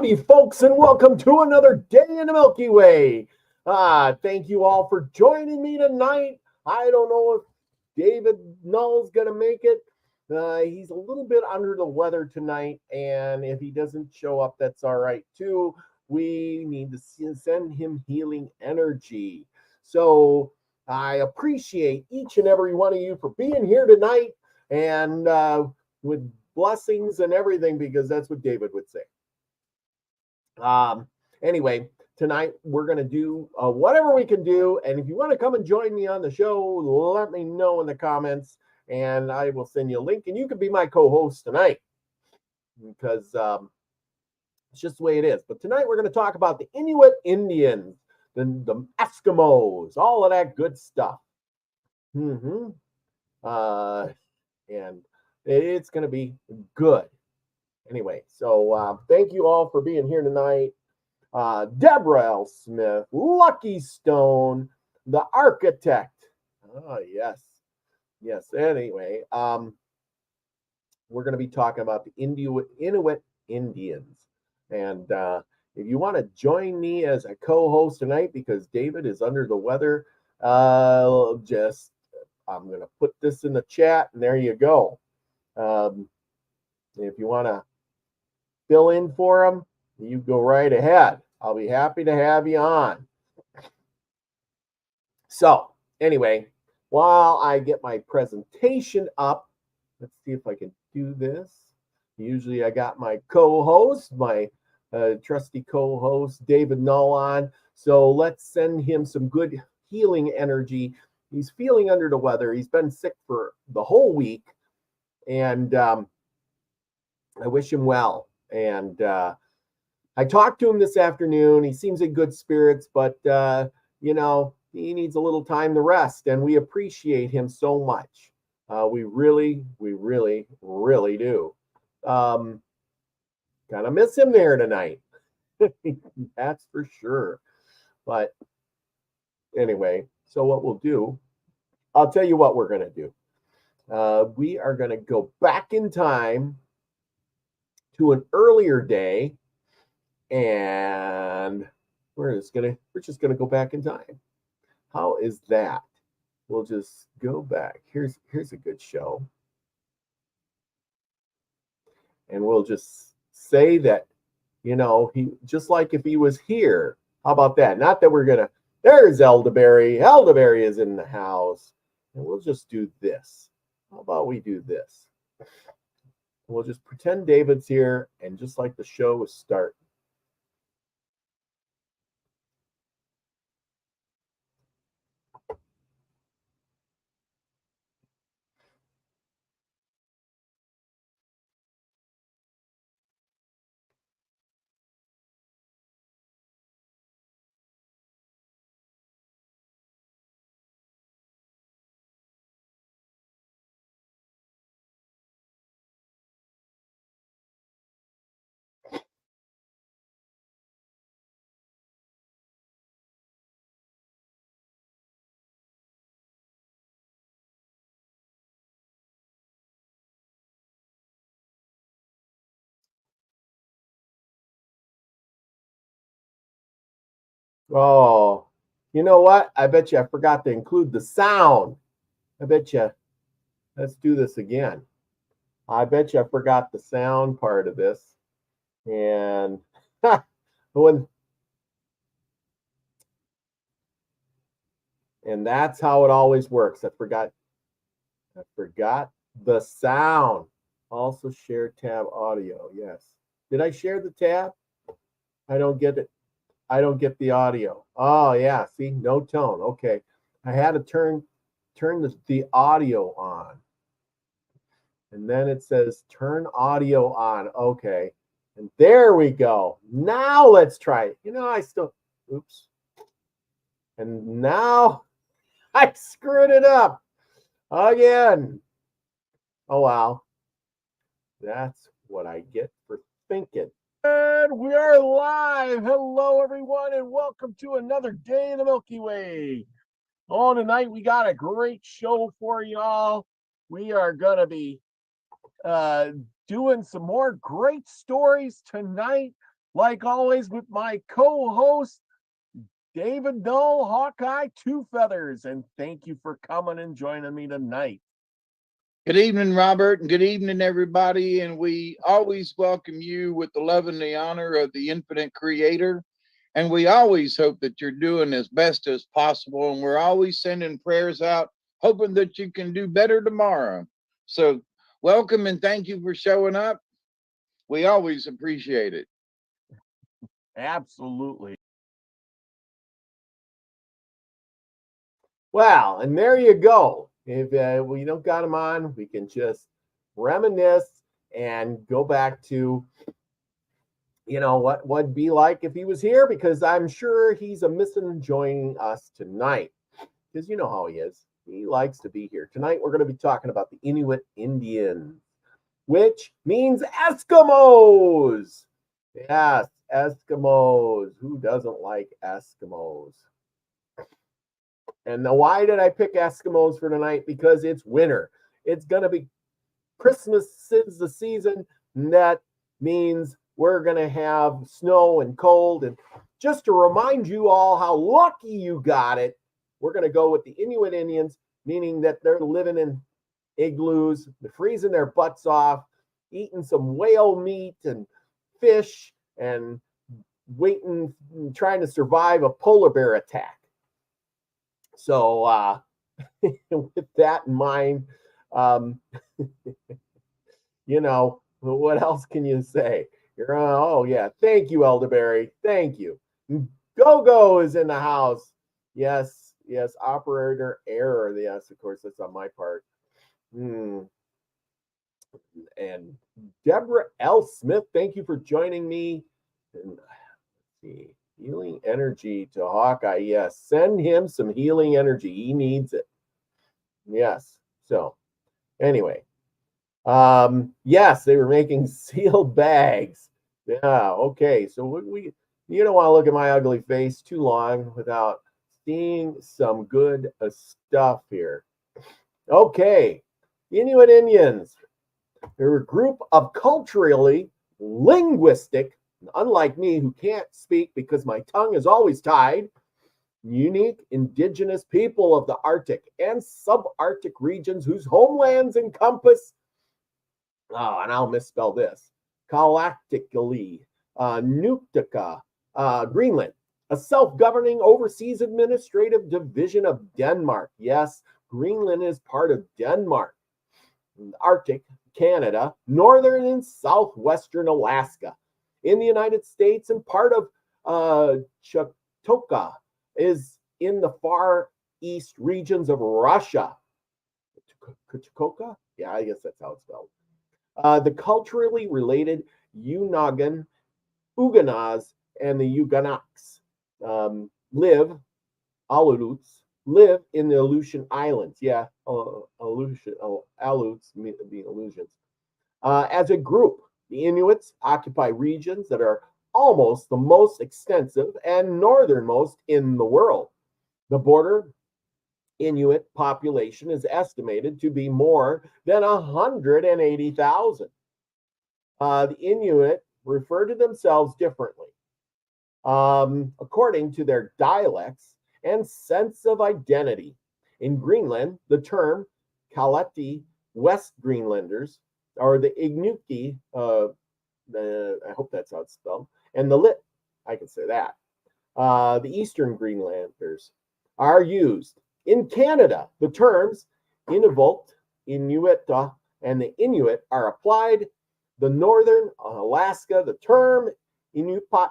Howdy, folks, and welcome to another day in the Milky Way. Thank you all for joining me tonight. I don't know if David Null's going to make it. He's a little bit under the weather tonight, and if he doesn't show up, that's all right, too. We need to send him healing energy. So I appreciate each and every one of you for being here tonight, and with blessings and everything, because that's what David would say. Anyway, tonight we're going to do whatever we can do. And if you want to come and join me on the show, let me know in the comments and I will send you a link and you can be my co-host tonight because it's just the way it is. But tonight we're going to talk about the Inuit Indians, the Eskimos, all of that good stuff. And it's going to be good. Anyway, so thank you all for being here tonight. Deborah L. Smith, Lucky Stone, the Architect. Oh, yes. Yes. Anyway, we're going to be talking about the Inuit Indians. And if you want to join me as a co-host tonight, because David is under the weather, I'm going to put this in the chat, and there you go. If you want to fill in for him, you go right ahead. I'll be happy to have you on. So anyway, while I get my presentation up, let's see if I can do this. Usually I got my co-host, my trusty co-host, David Null on. So let's send him some good healing energy. He's feeling under the weather. He's been sick for the whole week. And I wish him well. And I talked to him this afternoon. He seems in good spirits, but, he needs a little time to rest, and we appreciate him so much. We really do. Kind of miss him there tonight. That's for sure. But anyway, so what we'll do, I'll tell you what we're going to do. We are going to go back in time to an earlier day, and we're just gonna go back in time. How is that? We'll just go back. Here's a good show, and we'll just say that he just like if he was here. How about that? Not that we're gonna. There's Elderberry. Elderberry is in the house, and we'll just do this. How about we do this? We'll just pretend David's here, and just like the show is starting. Oh, you know what? I bet you I forgot to include the sound. I bet you. Let's do this again. I bet you I forgot the sound part of this. And and that's how it always works. I forgot the sound. Also share tab audio. Yes. Did I share the tab? I don't get it. I don't get the audio. Oh yeah, see, no tone. Okay. I had to turn the audio on. And then it says turn audio on. Okay. And there we go. Now let's try it. Oops. And now I screwed it up again. Oh, wow. That's what I get for thinking. And we are live. Hello, everyone, and welcome to another day in the Milky Way. Oh, tonight we got a great show for y'all. We are going to be doing some more great stories tonight. like always, with my co-host, David Null, Hawkeye Two Feathers. And thank you for coming and joining me tonight. Good evening, Robert, and good evening, everybody. And we always welcome you with the love and the honor of the infinite creator. And we always hope that you're doing as best as possible. And we're always sending prayers out, hoping that you can do better tomorrow. So welcome and thank you for showing up. We always appreciate it. Absolutely. Well, and there you go. If we don't got him on, we can just reminisce and go back to, what would be like if he was here, because I'm sure he's a missing joining us tonight, because you know how he is. He likes to be here. Tonight, we're going to be talking about the Inuit Indians, which means Eskimos. Yes, Eskimos. Who doesn't like Eskimos? And why did I pick Eskimos for tonight? Because it's winter. It's going to be Christmas is the season. And that means we're going to have snow and cold. And just to remind you all how lucky you got it, we're going to go with the Inuit Indians, meaning that they're living in igloos, they're freezing their butts off, eating some whale meat and fish, and trying to survive a polar bear attack. So with that in mind, what else can you say? Oh yeah, thank you, Elderberry. Thank you. Go is in the house. Yes, operator error. Yes, of course, that's on my part. And Deborah L. Smith, thank you for joining me. And let's see. Healing energy to Hawkeye. Yes, send him some healing energy. He needs it. Yes. So, anyway, yes, they were making sealed bags. Yeah. Okay. So we you don't want to look at my ugly face too long without seeing some good stuff here. Okay, Inuit Indians. They're a group of culturally linguistic, unlike me, who can't speak because my tongue is always tied, unique indigenous people of the Arctic and subarctic regions whose homelands encompass, and I'll misspell this, Galactically, Nuktika, Greenland, a self-governing overseas administrative division of Denmark. Yes, Greenland is part of Denmark. Arctic, Canada, northern and southwestern Alaska. In the United States, and part of Chukotka is in the far east regions of Russia. Chukotka? Yeah, I guess that's how it's spelled. The culturally related Unagan, Uganaz, and the Uganaks Aleutians, live in the Aleutian Islands. Yeah, Aleutians being Aleutians. As a group, the Inuits occupy regions that are almost the most extensive and northernmost in the world. The border Inuit population is estimated to be more than 180,000. The Inuit refer to themselves differently according to their dialects and sense of identity. In Greenland, the term Kaleti West Greenlanders, or the Inuki, I hope that's how it's spelled, and the Lit, I can say that, the Eastern Greenlanders, are used. In Canada, the terms Inuvialuit, Inuita, and the Inuit are applied. The Northern Alaska, the term Inupiat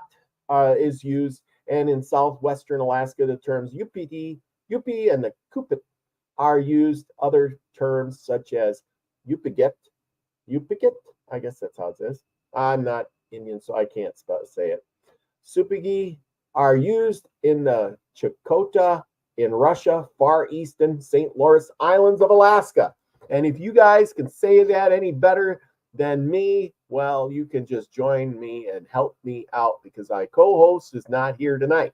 is used, and in southwestern Alaska, the terms Yupiti, Yupi, and the Kupit are used. Other terms such as Yupigit, I guess that's how it is. I'm not Indian, so I can't say it. Supigi are used in the Chukotka in Russia, Far Eastern St. Lawrence Islands of Alaska. And if you guys can say that any better than me, well, you can just join me and help me out, because my co-host is not here tonight.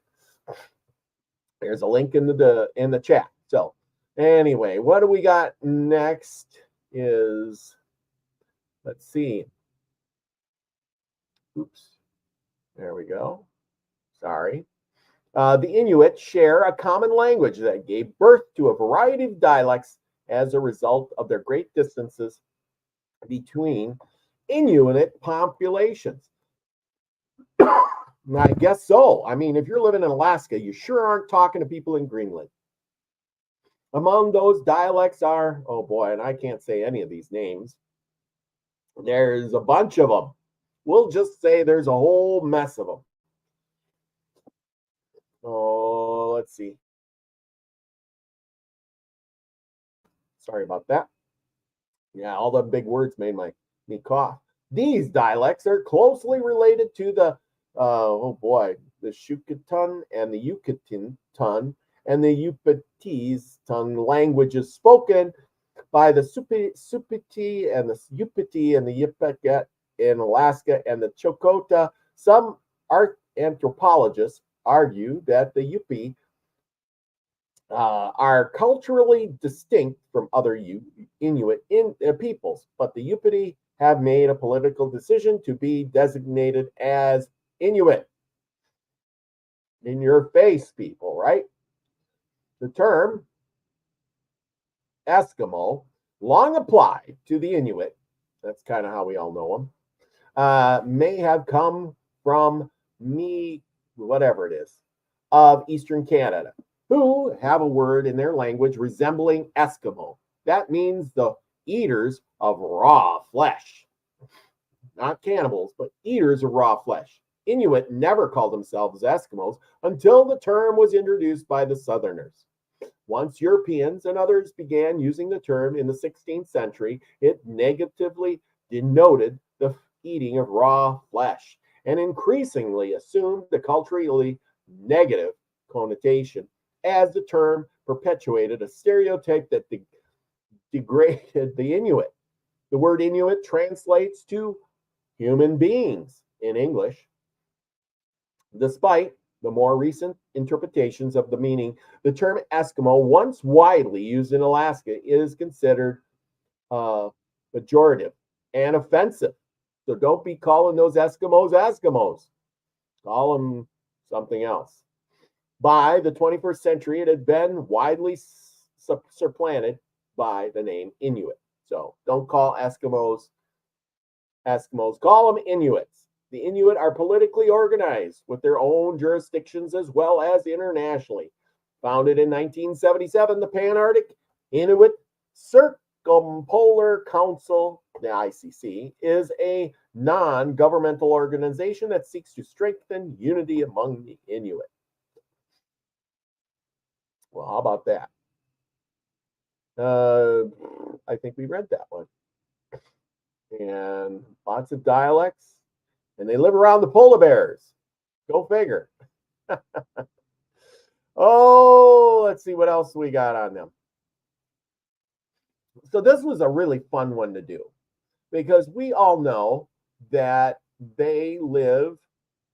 There's a link in the chat. So anyway, what do we got next is, let's see. Oops. There we go. Sorry. The Inuit share a common language that gave birth to a variety of dialects as a result of their great distances between Inuit populations. I guess so. I mean, if you're living in Alaska, you sure aren't talking to people in Greenland. Among those dialects are, oh boy, and I can't say any of these names. There's a bunch of them. We'll just say there's a whole mess of them. Oh, let's see. Sorry about that. Yeah, all the big words made me cough. These dialects are closely related to the the Shukatun and the Yucatan and the Yupatis tongue languages spoken by the Supiti and the Yupati and the Yupatgat in Alaska and the Chokota. Some art anthropologists argue that the Yupi are culturally distinct from other Inuit peoples, but the Yupati have made a political decision to be designated as Inuit. In your face, people, right? The term Eskimo long applied to the Inuit, that's kind of how we all know them, may have come from whatever it is, of Eastern Canada, who have a word in their language resembling Eskimo. That means the eaters of raw flesh. Not cannibals, but eaters of raw flesh. Inuit never called themselves Eskimos until the term was introduced by the Southerners. Once Europeans and others began using the term in the 16th century, it negatively denoted the eating of raw flesh and increasingly assumed the culturally negative connotation, as the term perpetuated a stereotype that degraded the Inuit. The word Inuit translates to human beings in English. Despite the more recent interpretations of the meaning, the term Eskimo, once widely used in Alaska, is considered pejorative and offensive. So don't be calling those Eskimos Eskimos. Call them something else. By the 21st century, it had been widely supplanted by the name Inuit. So don't call Eskimos Eskimos, call them Inuits. The Inuit are politically organized with their own jurisdictions as well as internationally. Founded in 1977, the Pan-Arctic Inuit Circumpolar Council, the ICC, is a non-governmental organization that seeks to strengthen unity among the Inuit. Well, how about that? I think we read that one. And lots of dialects. And they live around the polar bears. Go figure. Oh, let's see what else we got on them. So this was a really fun one to do because we all know that they live,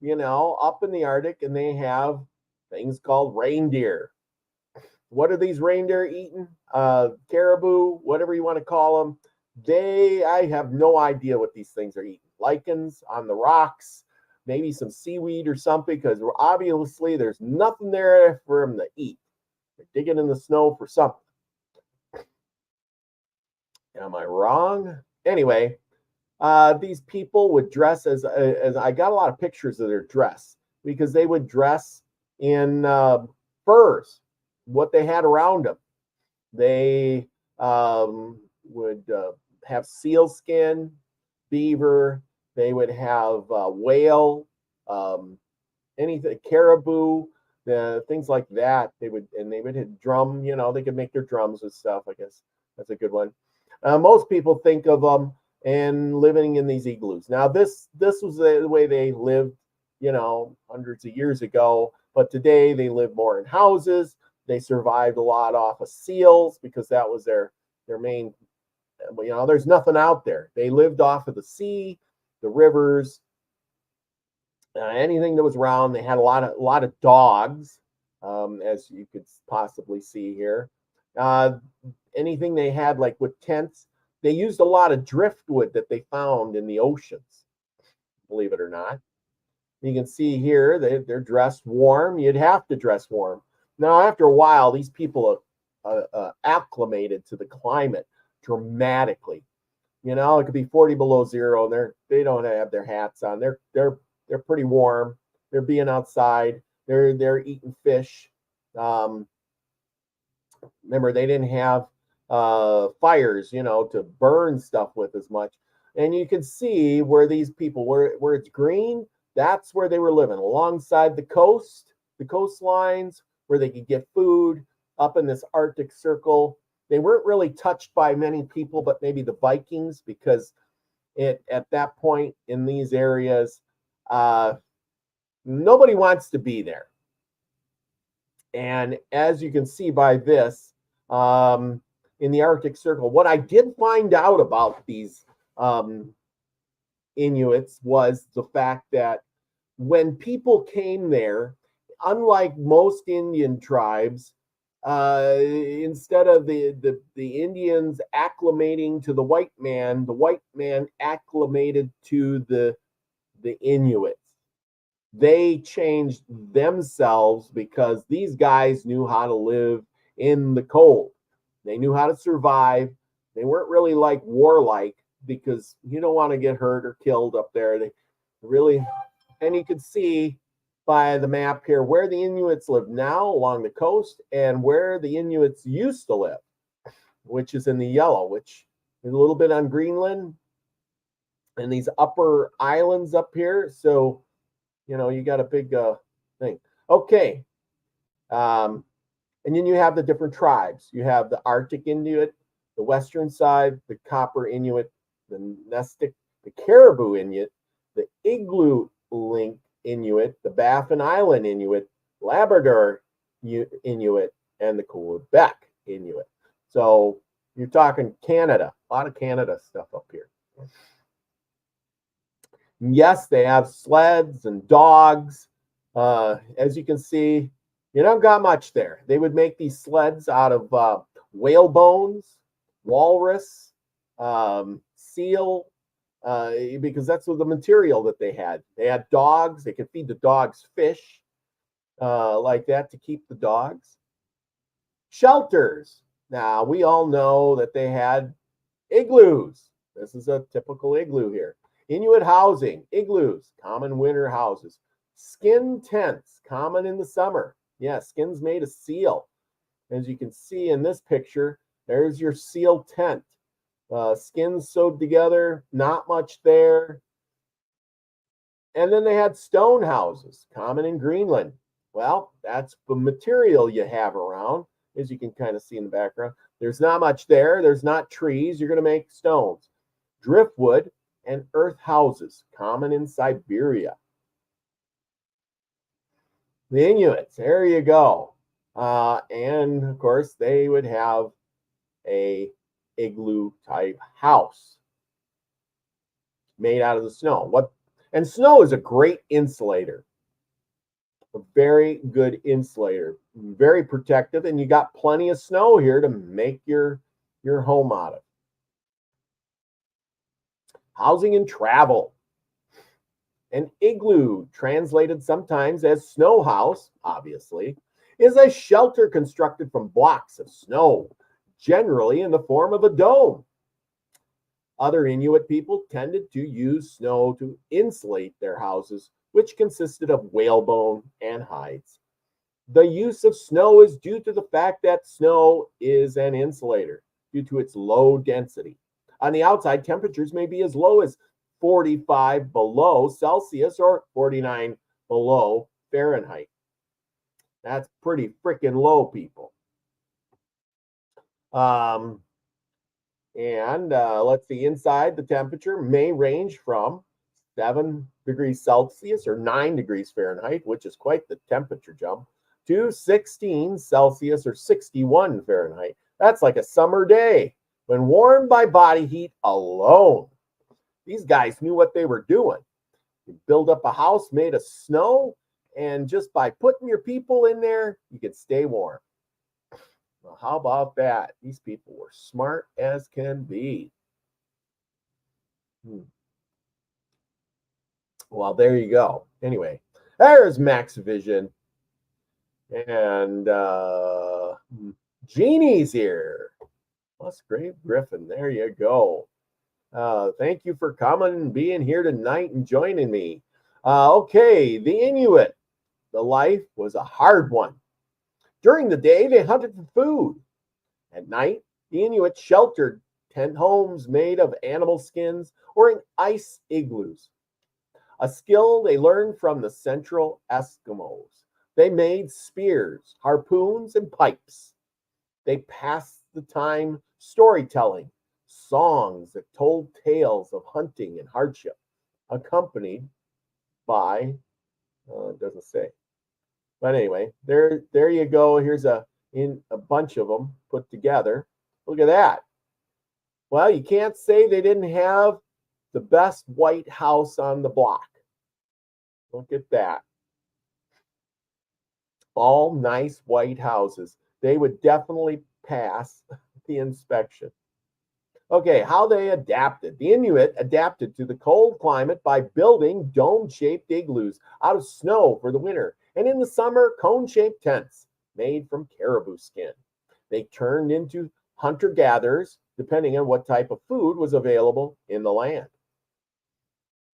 up in the Arctic and they have things called reindeer. What are these reindeer eating? Caribou, whatever you want to call them. I have no idea what these things are eating. Lichens on the rocks, maybe some seaweed or something, because obviously there's nothing there for them to eat. They're digging in the snow for something. Am I wrong? Anyway, these people would dress as I got a lot of pictures of their dress because they would dress in furs, what they had around them. They would have seal skin, beaver. They would have whale, anything, caribou, things like that. They would hit drum. They could make their drums with stuff. I guess that's a good one. Most people think of them and living in these igloos. Now, this was the way they lived, hundreds of years ago. But today they live more in houses. They survived a lot off of seals because that was their main. There's nothing out there. They lived off of the sea, the rivers, anything that was around. They had a lot of dogs, as you could possibly see here. Anything they had, like with tents, they used a lot of driftwood that they found in the oceans, believe it or not. You can see here they're dressed warm. You'd have to dress warm. Now, after a while, these people are acclimated to the climate dramatically. You know, it could be 40 below zero, and they don't have their hats on. They're pretty warm. They're being outside. They're eating fish. Remember, they didn't have fires, you know, to burn stuff with as much. And you can see where these people, where it's green, that's where they were living, alongside the coastlines, where they could get food, up in this Arctic Circle. They weren't really touched by many people, but maybe the Vikings, because at that point in these areas, nobody wants to be there. And as you can see by this, in the Arctic Circle, what I did find out about these Inuits was the fact that when people came there, unlike most Indian tribes, instead of the Indians acclimating to the white man acclimated to the Inuits. They changed themselves because these guys knew how to live in the cold. They knew how to survive. They weren't really like warlike, because you don't want to get hurt or killed up there. They really, and you can see by the map here where the Inuits live now along the coast and where the Inuits used to live, which is in the yellow, which is a little bit on Greenland and these upper islands up here. So, you know, you got a big thing. Okay. And then you have the different tribes. You have the Arctic Inuit, the western side, the Copper Inuit, the Nestic, the Caribou Inuit, the Igloo Link Inuit, the Baffin Island Inuit, Labrador Inuit, and the Quebec Inuit. So you're talking Canada, a lot of Canada stuff up here. Yes, they have sleds and dogs. As you can see, you don't got much there. They would make these sleds out of whale bones, walrus, seal, because that's what the material that they had. They had dogs. They could feed the dogs fish like that to keep the dogs. Shelters. Now, we all know that they had igloos. This is a typical igloo here. Inuit housing, igloos, common winter houses. Skin tents, common in the summer. Yeah, skin's made of seal. As you can see in this picture, there's your seal tent. Skins sewed together, not much there. And then they had stone houses, common in Greenland. Well, that's the material you have around, as you can kind of see in the background. There's not much there. There's not trees. You're going to make stones. Driftwood and earth houses, common in Siberia. The Inuits, there you go. And of course, they would have a igloo type house made out of the snow. And snow is a great insulator. A very good insulator, very protective, and you got plenty of snow here to make your home out of. Housing and travel. An igloo, translated sometimes as snow house, obviously, is a shelter constructed from blocks of snow, generally in the form of a dome. Other Inuit people tended to use snow to insulate their houses, which consisted of whalebone and hides. The use of snow is due to the fact that snow is an insulator due to its low density. On the outside, temperatures may be as low as 45 below Celsius or 49 below Fahrenheit. That's pretty freaking low, people. Let's see, inside the temperature may range from 7 degrees Celsius or 9 degrees Fahrenheit, which is quite the temperature jump, to 16 Celsius or 61 Fahrenheit. That's like a summer day when warmed by body heat alone. These guys knew what they were doing. You build up a house made of snow, and just by putting your people in there, you could stay warm. Well, how about that? These people were smart as can be. Well, there you go. Anyway, there's Max Vision. And Jeannie's here. Musgrave Griffin. There you go. Thank you for coming and being here tonight and joining me. Okay, the Inuit. The life was a hard one. During the day, they hunted for food. At night, the Inuit sheltered tent homes made of animal skins or in ice igloos, a skill they learned from the Central Eskimos. They made spears, harpoons, and pipes. They passed the time storytelling, songs that told tales of hunting and hardship, accompanied by, it doesn't say. But anyway, there you go. Here's a bunch of them put together. Look at that. Well, you can't say they didn't have the best White House on the block. Look at that. All nice white houses. They would definitely pass the inspection. Okay, how they adapted. The Inuit adapted to the cold climate by building dome-shaped igloos out of snow for the winter, and in the summer, cone-shaped tents made from caribou skin. They turned into hunter-gatherers, depending on what type of food was available in the land.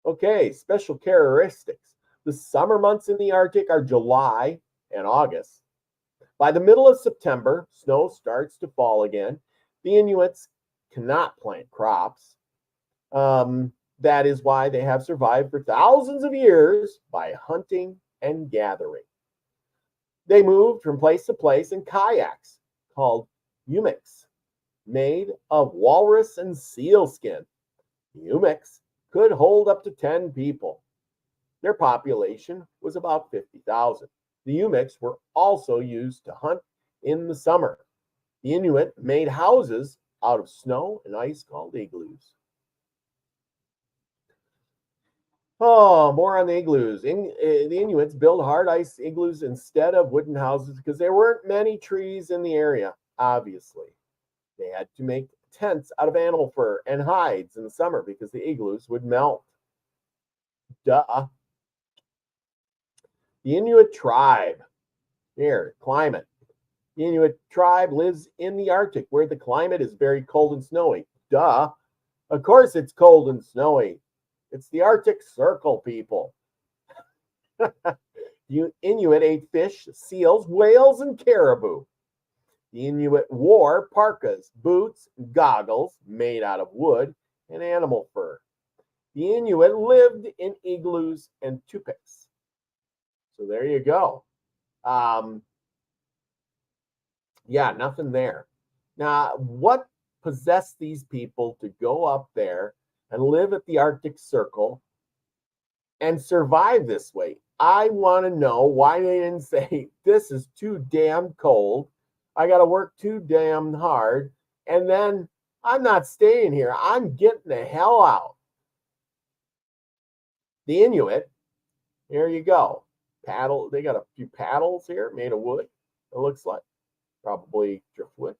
Okay, special characteristics. The summer months in the Arctic are July and August. By the middle of September, snow starts to fall again. The Inuits cannot plant crops. That is why they have survived for thousands of years by hunting and gathering. They moved from place to place in kayaks called hummocks, made of walrus and seal skin. The hummocks could hold up to 10 people. Their population was about 50,000. The hummocks were also used to hunt in the summer. The Inuit made houses out of snow and ice called igloos. Oh, more on the igloos. The Inuits built hard ice igloos instead of wooden houses because there weren't many trees in the area, obviously. They had to make tents out of animal fur and hides in the summer because the igloos would melt. Duh. The Inuit tribe. Here, climate. The Inuit tribe lives in the Arctic where the climate is very cold and snowy. Duh. Of course it's cold and snowy. It's the Arctic Circle, people. The Inuit ate fish, seals, whales, and caribou. The Inuit wore parkas, boots, goggles made out of wood and animal fur. The Inuit lived in igloos and tupiks. So there you go. Yeah, nothing there. Now, what possessed these people to go up there and live at the Arctic Circle and survive this way? I want to know why they didn't say, this is too damn cold. I got to work too damn hard. And then I'm not staying here. I'm getting the hell out. The Inuit, here you go. Paddle. They got a few paddles here made of wood, it looks like. Probably driftwood.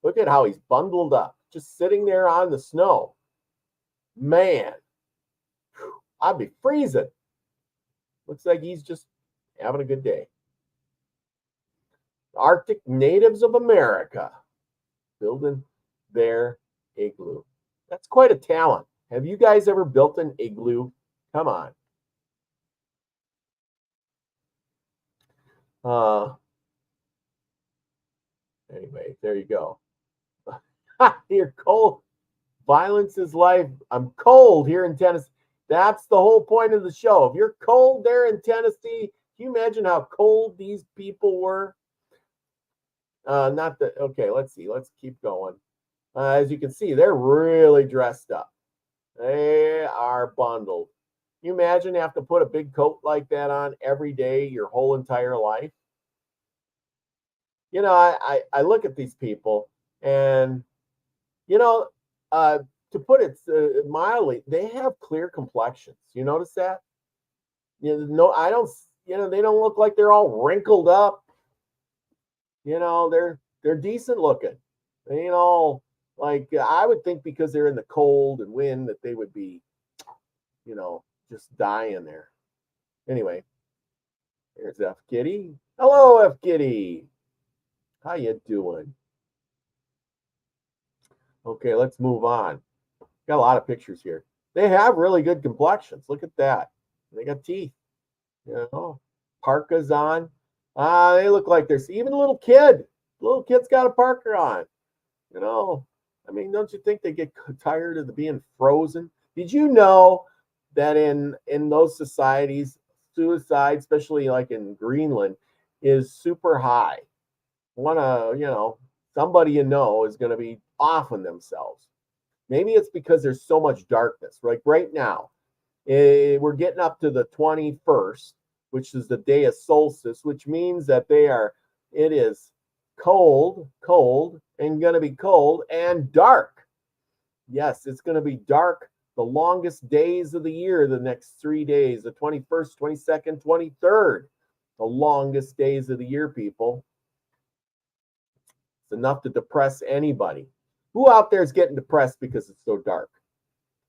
Look at how he's bundled up, just sitting there on the snow. Man, I'd be freezing. Looks like he's just having a good day. Arctic natives of America building their igloo. That's quite a talent. Have you guys ever built an igloo? Come on. Anyway, there you go. You're cold. Violence is life. I'm cold here in Tennessee. That's the whole point of the show. If you're cold there in Tennessee, can you imagine how cold these people were? Okay, let's see. Let's keep going. As you can see, they're really dressed up. They are bundled. Can you imagine have to put a big coat like that on every day your whole entire life? You know, I look at these people and, you know, to put it mildly, they have clear complexions. You notice that? You know, no, I don't. You know, they don't look like they're all wrinkled up. You know, they're decent looking. They ain't all like I would think because they're in the cold and wind that they would be, you know, just dying there. Anyway, here's F Kitty. Hello, F Kitty. How you doing? Okay, let's move on. Got a lot of pictures here. They have really good complexions. Look at that. They got teeth. You know, parkas on. They look like there's even a little kid. Little kid's got a parka on. You know, I mean, don't you think they get tired of being frozen? Did you know that in those societies, suicide, especially like in Greenland, is super high? Somebody you know is going to be offing themselves. Maybe it's because there's so much darkness. Like right now, we're getting up to the 21st, which is the day of solstice, which means that it is cold, and going to be cold and dark. Yes, it's going to be dark the longest days of the year, the next 3 days, the 21st, 22nd, 23rd, the longest days of the year, people. It's enough to depress anybody. Who out there is getting depressed because it's so dark?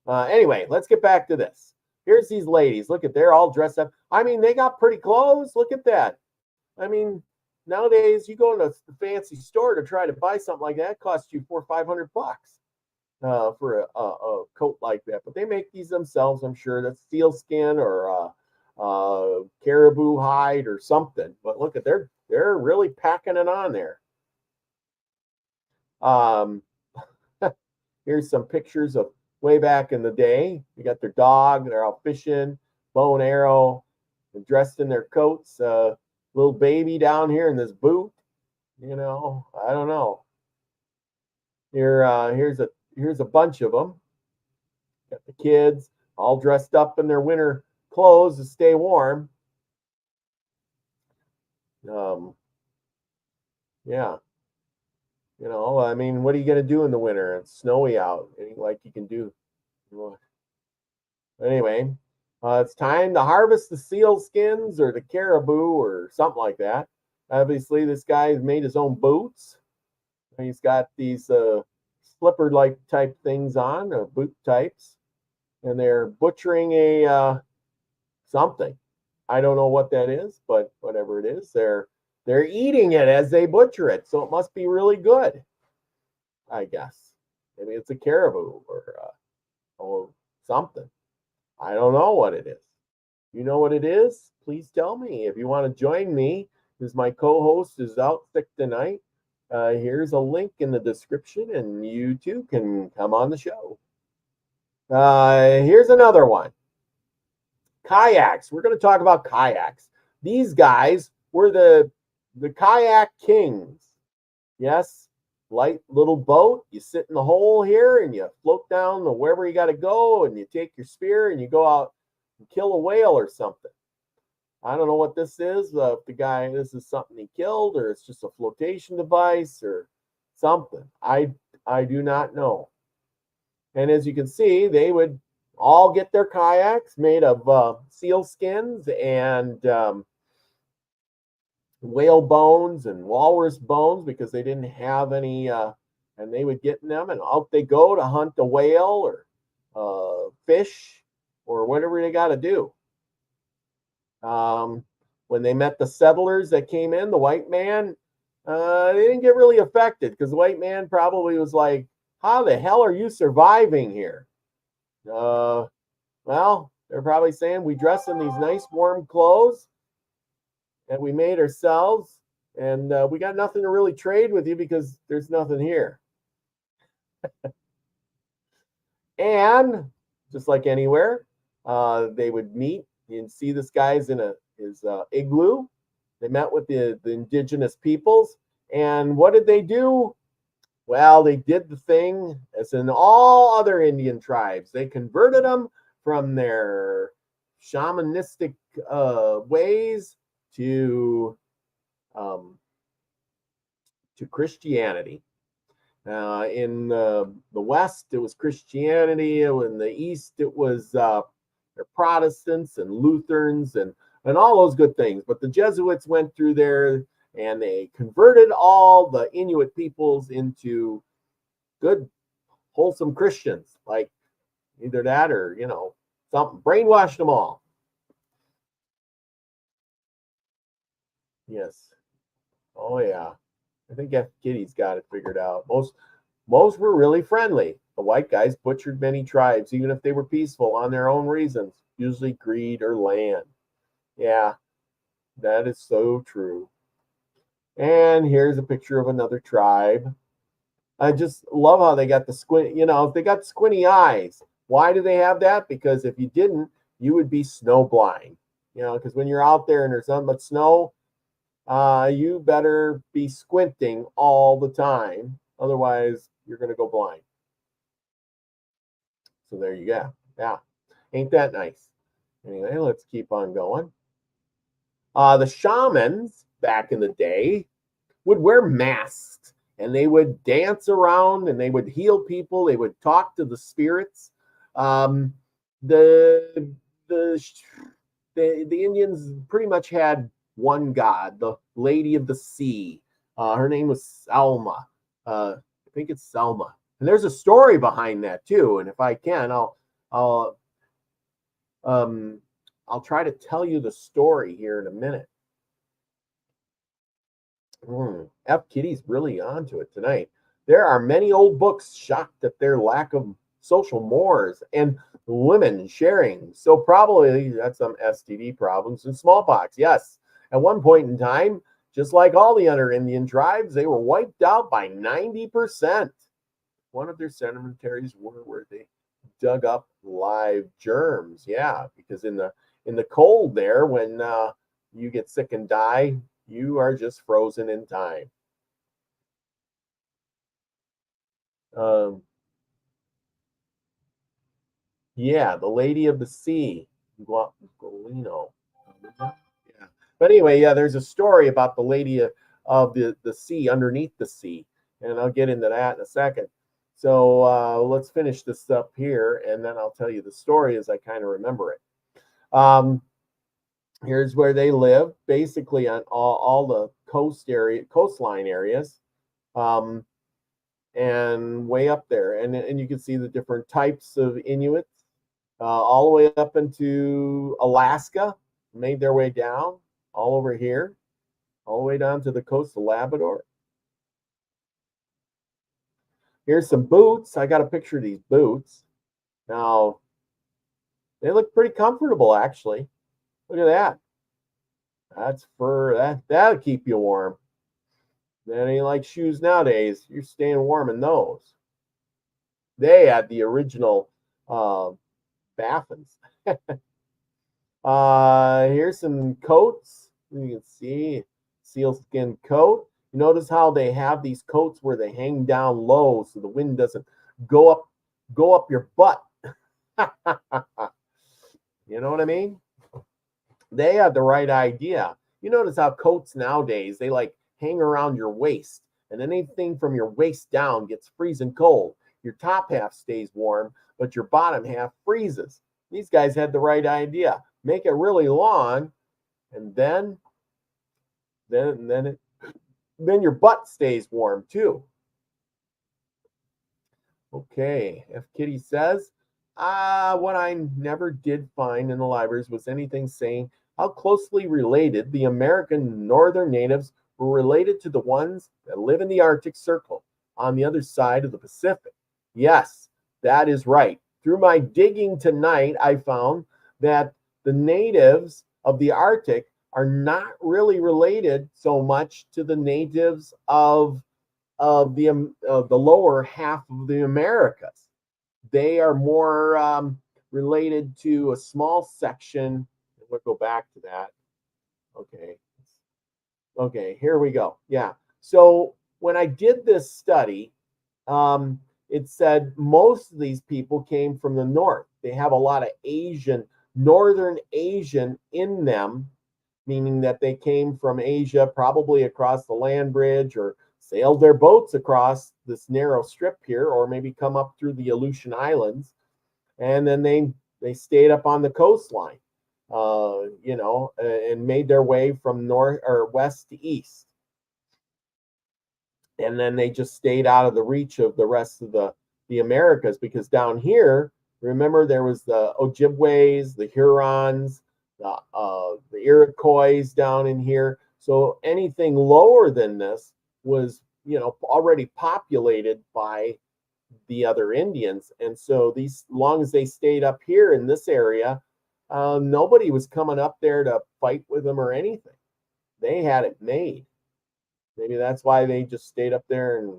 Anyway, let's get back to this. Here's these ladies. Look at, they're all dressed up. I mean, they got pretty clothes. Look at that. I mean, nowadays you go to a fancy store to try to buy something like that, it costs you $400 or $500 for a coat like that. But they make these themselves. I'm sure that's sealskin or caribou hide or something. But look at, they're really packing it on there. Here's some pictures of way back in the day. You got their dog, they're out fishing, bow and arrow, and dressed in their coats. Little baby down here in this boot. You know, I don't know. Here's a bunch of them. Got the kids all dressed up in their winter clothes to stay warm. Yeah. You know, I mean, what are you going to do in the winter? It's snowy out. Anything like you can do. Anyway, it's time to harvest the seal skins or the caribou or something like that. Obviously, this guy's made his own boots. He's got these slipper-like type things on, boot types. And they're butchering a something. I don't know what that is, but whatever it is, they're eating it as they butcher it, so it must be really good, I guess. Maybe it's a caribou or something. I don't know what it is. You know what it is? Please tell me. If you want to join me, because my co-host is out sick tonight, here's a link in the description, and you too can come on the show. Here's another one. Kayaks. We're going to talk about kayaks. These guys were the kayak kings. Yes, light little boat. You sit in the hole here and you float down to wherever you got to go, and you take your spear and you go out and kill a whale or something. I don't know what this is. This is something he killed, or it's just a flotation device or something. I do not know. And as you can see, they would all get their kayaks made of seal skins and whale bones and walrus bones, because they didn't have any, and they would get in them, and out they go to hunt a whale or fish or whatever they got to do. When they met the settlers that came in, the white man, they didn't get really affected, because the white man probably was like, how the hell are you surviving here? Well, they're probably saying, we dress in these nice warm clothes that we made ourselves, and we got nothing to really trade with you because there's nothing here. And just like anywhere, they would meet. You'd see this guy's in his igloo. They met with the indigenous peoples, and what did they do? Well, they did the thing as in all other Indian tribes. They converted them from their shamanistic ways to Christianity. In the West, it was Christianity. In the East, it was they're Protestants and Lutherans and all those good things. But the Jesuits went through there, and they converted all the Inuit peoples into good, wholesome Christians, like either that or, something. Brainwashed them all. Yes. Oh yeah. I think F. Kitty's got it figured out. Most were really friendly. The white guys butchered many tribes, even if they were peaceful on their own reasons, usually greed or land. Yeah, that is so true. And here's a picture of another tribe. I just love how they got the squint, if they got squinty eyes. Why do they have that? Because if you didn't, you would be snow blind. Because when you're out there and there's nothing but snow, you better be squinting all the time. Otherwise, you're going to go blind. So there you go. Yeah. Ain't that nice? Anyway, let's keep on going. The shamans back in the day would wear masks and they would dance around and they would heal people. They would talk to the spirits. Um, the, the the Indians pretty much had one god, the Lady of the Sea. Her name was Selma. I think it's Selma. And there's a story behind that too. And if I can, I'll try to tell you the story here in a minute. F. Kitty's really onto it tonight. There are many old books shocked at their lack of social mores and women sharing. So probably that's some STD problems and smallpox. Yes, at one point in time, just like all the other Indian tribes, they were wiped out by 90%. One of their cemeteries were where they dug up live germs. Yeah, because in the cold there, when you get sick and die, you are just frozen in time. Yeah, the Lady of the Sea, Golino. Yeah. But anyway, yeah, there's a story about the Lady of the Sea, underneath the sea, and I'll get into that in a second. So let's finish this up here, and then I'll tell you the story as I kind of remember it. Here's where they live, basically on all the coastline areas, and way up there, and you can see the different types of Inuits, all the way up into Alaska, made their way down all over here, all the way down to the coast of Labrador. Here's some boots. I got a picture of these boots. Now, they look pretty comfortable, actually. Look at that. That's fur. That'll keep you warm. That ain't like shoes nowadays. You're staying warm in those. They had the original Baffins. Here's some coats. You can see sealskin coat. You notice how they have these coats where they hang down low so the wind doesn't go up your butt. You know what I mean? They had the right idea. You notice how coats nowadays, they like hang around your waist, and anything from your waist down gets freezing cold. Your top half stays warm, but your bottom half freezes. These guys had the right idea. Make it really long, and then your butt stays warm too. Okay, F. Kitty says, what I never did find in the libraries was anything saying how closely related the American northern natives were related to the ones that live in the Arctic Circle on the other side of the Pacific. Yes, that is right. Through my digging tonight, I found that the natives of the Arctic are not really related so much to the natives of the lower half of the Americas. They are more related to a small section. We'll go back to that. Okay, here we go. Yeah. So when I did this study, it said most of these people came from the north. They have a lot of northern Asian in them, meaning that they came from Asia, probably across the land bridge or sailed their boats across this narrow strip here, or maybe come up through the Aleutian Islands, and then they stayed up on the coastline, and made their way from north or west to east, and then they just stayed out of the reach of the rest of the Americas, because down here, remember, there was the Ojibways, the Hurons, the Iroquois down in here. So anything lower than this was, already populated by the other Indians. And so these, long as they stayed up here in this area, nobody was coming up there to fight with them or anything. They had it made. Maybe that's why they just stayed up there and,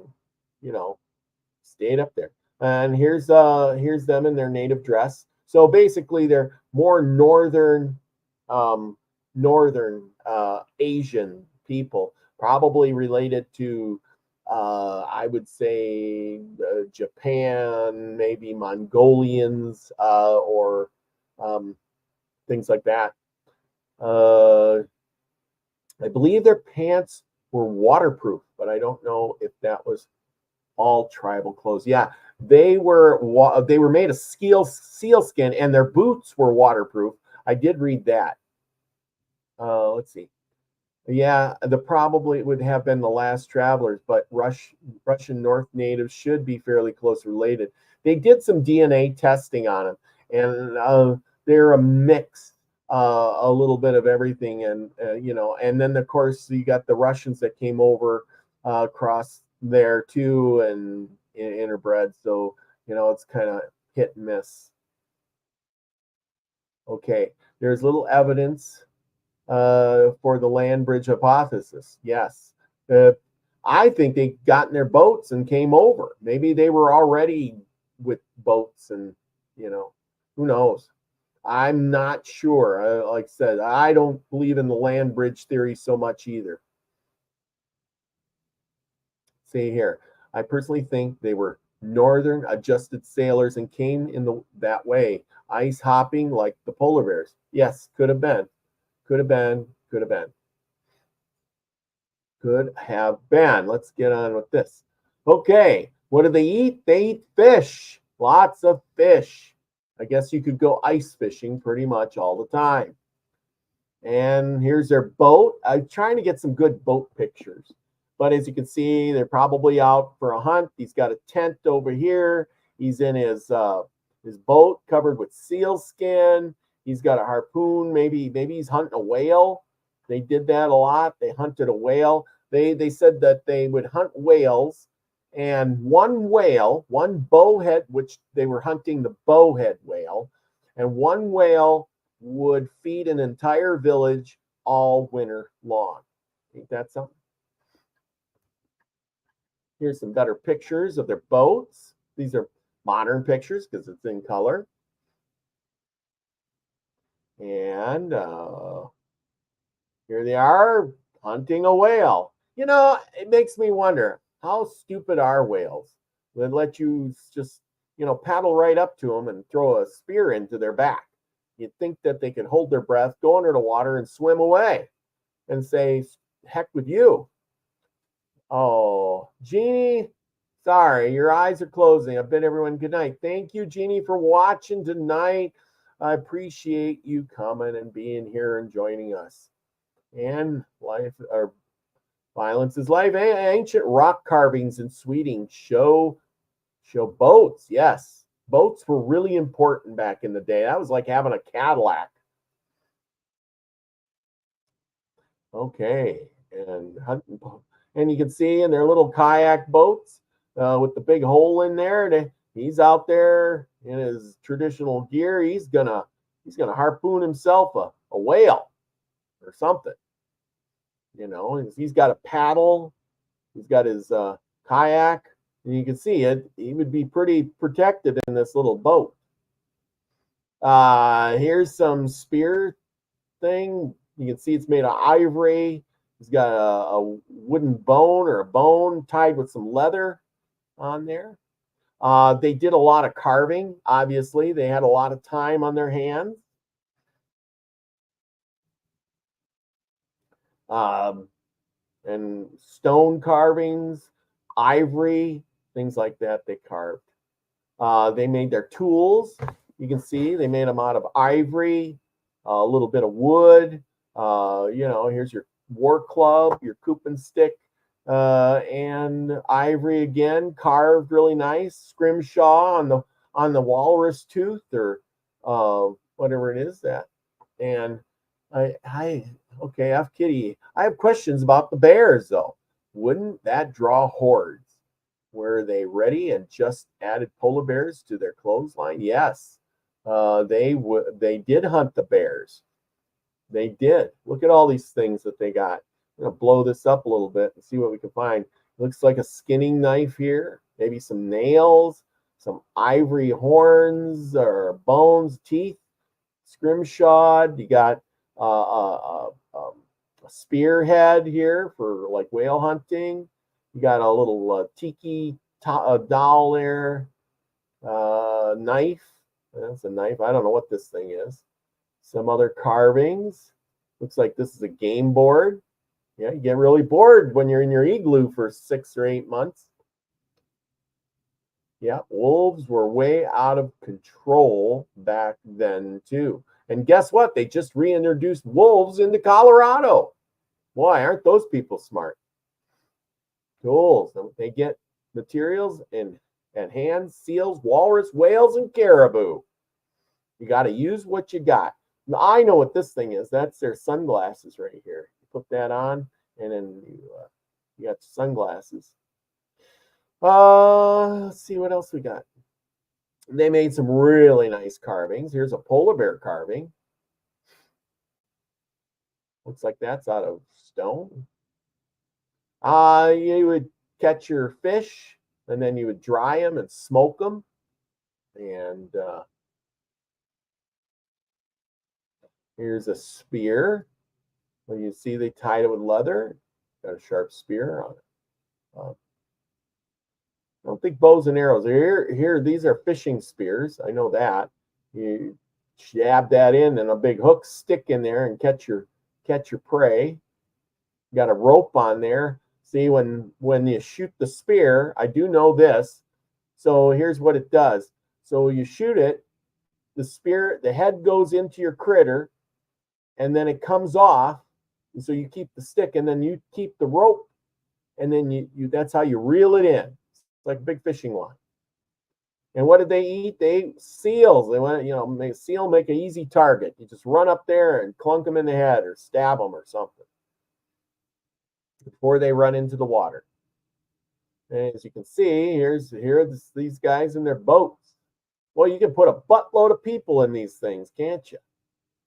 stayed up there. And here's them in their native dress. So basically, they're more northern Asian people, probably related to, I would say, Japan, maybe Mongolians, or things like that. I believe their pants were waterproof, but I don't know if that was all tribal clothes. Yeah, they were made of seal skin, and their boots were waterproof. I did read that. Let's see. Yeah, the probably would have been the last travelers, but Russian North natives should be fairly close related. They did some DNA testing on them, and they're a mix, a little bit of everything, and and then of course you got the Russians that came over across there too, and interbred. So it's kind of hit and miss. Okay, there's little evidence for the land bridge hypothesis. Yes. I think they got in their boats and came over. Maybe they were already with boats, and who knows? I'm not sure. Like I said, I don't believe in the land bridge theory so much either. See here, I personally think they were northern adjusted sailors and came in that way, ice hopping like the polar bears. Yes, could have been. Could have been, could have been. Could have been. Let's get on with this. Okay, what do they eat? They eat fish. Lots of fish. I guess you could go ice fishing pretty much all the time. And here's their boat. I'm trying to get some good boat pictures. But as you can see, they're probably out for a hunt. He's got a tent over here. He's in his boat covered with seal skin. He's got a harpoon. Maybe he's hunting a whale. They did that a lot. They hunted a whale. They said that they would hunt whales, and one bowhead, which they were hunting the bowhead whale, and one whale would feed an entire village all winter long. Ain't that something? Here's some better pictures of their boats. These are modern pictures because it's in color. And here they are hunting a whale. It makes me wonder, how stupid are whales? They let you just, paddle right up to them and throw a spear into their back. You'd think that they could hold their breath, go under the water, and swim away and say, heck with you. Oh, Jeannie, sorry, your eyes are closing. I bid everyone good night. Thank you, Jeannie, for watching tonight. I appreciate you coming and being here and joining us. And violence is life. Ancient rock carvings in Sweden show boats. Yes, boats were really important back in the day. That was like having a Cadillac. Okay, and you can see in their little kayak boats with the big hole in there. He's out there in his traditional gear. He's gonna harpoon himself a whale or something. He's got a paddle. He's got his kayak, and you can see it. He would be pretty protected in this little boat. Here's some spear thing. You can see it's made of ivory. He's got a wooden bone or a bone tied with some leather on there. They did a lot of carving. Obviously, they had a lot of time on their hands. And stone carvings, ivory, things like that they carved. They made their tools. You can see they made them out of ivory, a little bit of wood. Here's your war club, your cooping stick, and ivory again, carved really nice. Scrimshaw on the walrus tooth, or whatever it is that. And Okay, F Kitty. I have questions about the bears, though. Wouldn't that draw hordes? Were they ready and just added polar bears to their clothesline? Yes, they did hunt the bears. They did. Look at all these things that they got. I'm gonna blow this up a little bit and see what we can find. Looks like a skinning knife here. Maybe some nails, some ivory horns or bones, teeth, scrimshawed. You got a spearhead here for like whale hunting. You got a little tiki doll there. Knife. That's a knife. I don't know what this thing is. Some other carvings. Looks like this is a game board. Yeah, you get really bored when you're in your igloo for 6 or 8 months. Yeah, wolves were way out of control back then, too. And guess what? They just reintroduced wolves into Colorado. Boy, aren't those people smart? Tools. They get materials and hands, seals, walrus, whales, and caribou. You got to use what you got. Now, I know what this thing is. That's their sunglasses right here. You put that on, and then you got sunglasses. Let's see what else we got. They made some really nice carvings. Here's a polar bear carving. Looks like that's out of stone. You would catch your fish, and then you would dry them and smoke them. And here's a spear. Well, you see they tied it with leather. Got a sharp spear on it. I don't think bows and arrows. Here, these are fishing spears. I know that. You jab that in and a big hook stick in there and catch your prey. You got a rope on there. See, when you shoot the spear, I do know this. So here's what it does. So you shoot it, the spear, the head goes into your critter, and then it comes off. And so you keep the stick, and then you keep the rope, and then you that's how you reel it in. It's like a big fishing line. And what did they eat? They ate seals. They went, seal make an easy target. You just run up there and clunk them in the head or stab them or something before they run into the water. And as you can see, here are these guys in their boats. Well, you can put a buttload of people in these things, can't you?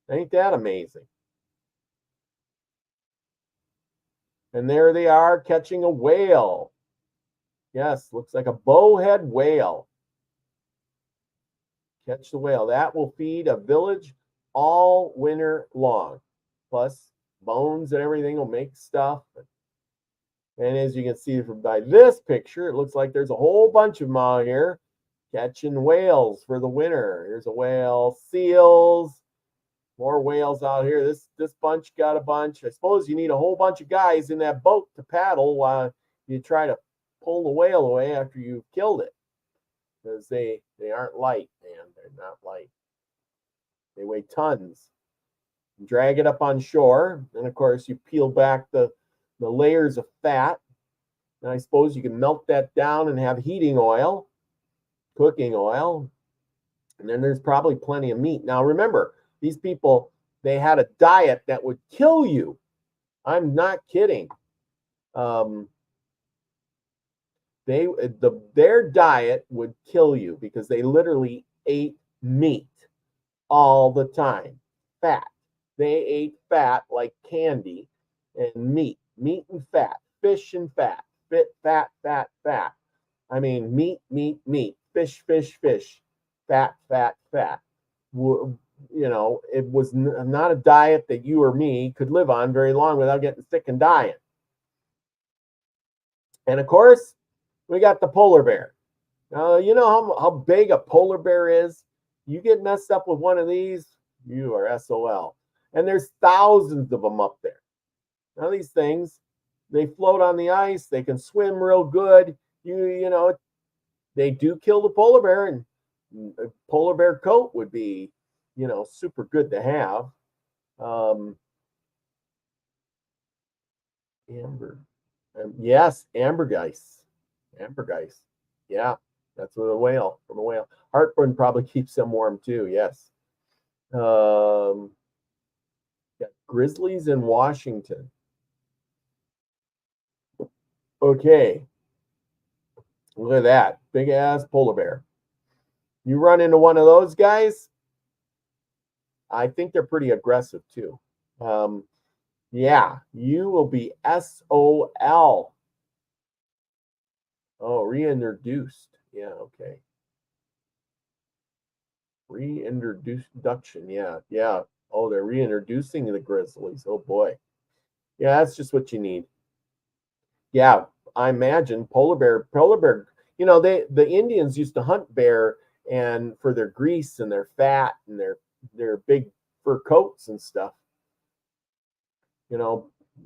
Ain't that amazing? And there they are catching a whale. Yes, looks like a bowhead whale. Catch the whale. That will feed a village all winter long. Plus, bones and everything will make stuff. And as you can see from by this picture, it looks like there's a whole bunch of them out here catching whales for the winter. Here's a whale, seals, more whales out here. This bunch got a bunch. I suppose you need a whole bunch of guys in that boat to paddle while you try to pull the whale away after you've killed it. Because they aren't light, man. They're not light. They weigh tons. Drag it up on shore. And of course, you peel back the layers of fat. And I suppose you can melt that down and have heating oil, cooking oil. And then there's probably plenty of meat. Now, remember, these people, they had a diet that would kill you. I'm not kidding. Their diet would kill you because they literally ate meat all the time. Fat. They ate fat like candy and meat and fat, fish and fat, fat. I mean, meat, fish, fat. It was not a diet that you or me could live on very long without getting sick and dying. And of course, we got the polar bear. You know how big a polar bear is? You get messed up with one of these, you are SOL. And there's thousands of them up there. Now these things, they float on the ice. They can swim real good. They do kill the polar bear, and a polar bear coat would be, super good to have. Yes, ambergris. Yeah, that's from a whale. Heartburn probably keeps them warm too. Yes. Got Grizzlies in Washington. Okay. Look at that. Big ass polar bear. You run into one of those guys, I think they're pretty aggressive too. Yeah, you will be SOL. Oh, reintroduced. Yeah, okay. Reintroduction. Yeah, yeah. Oh, they're reintroducing the grizzlies. Oh boy. Yeah, that's just what you need. Yeah, I imagine polar bear, the Indians used to hunt bear and for their grease and their fat and their big fur coats and stuff.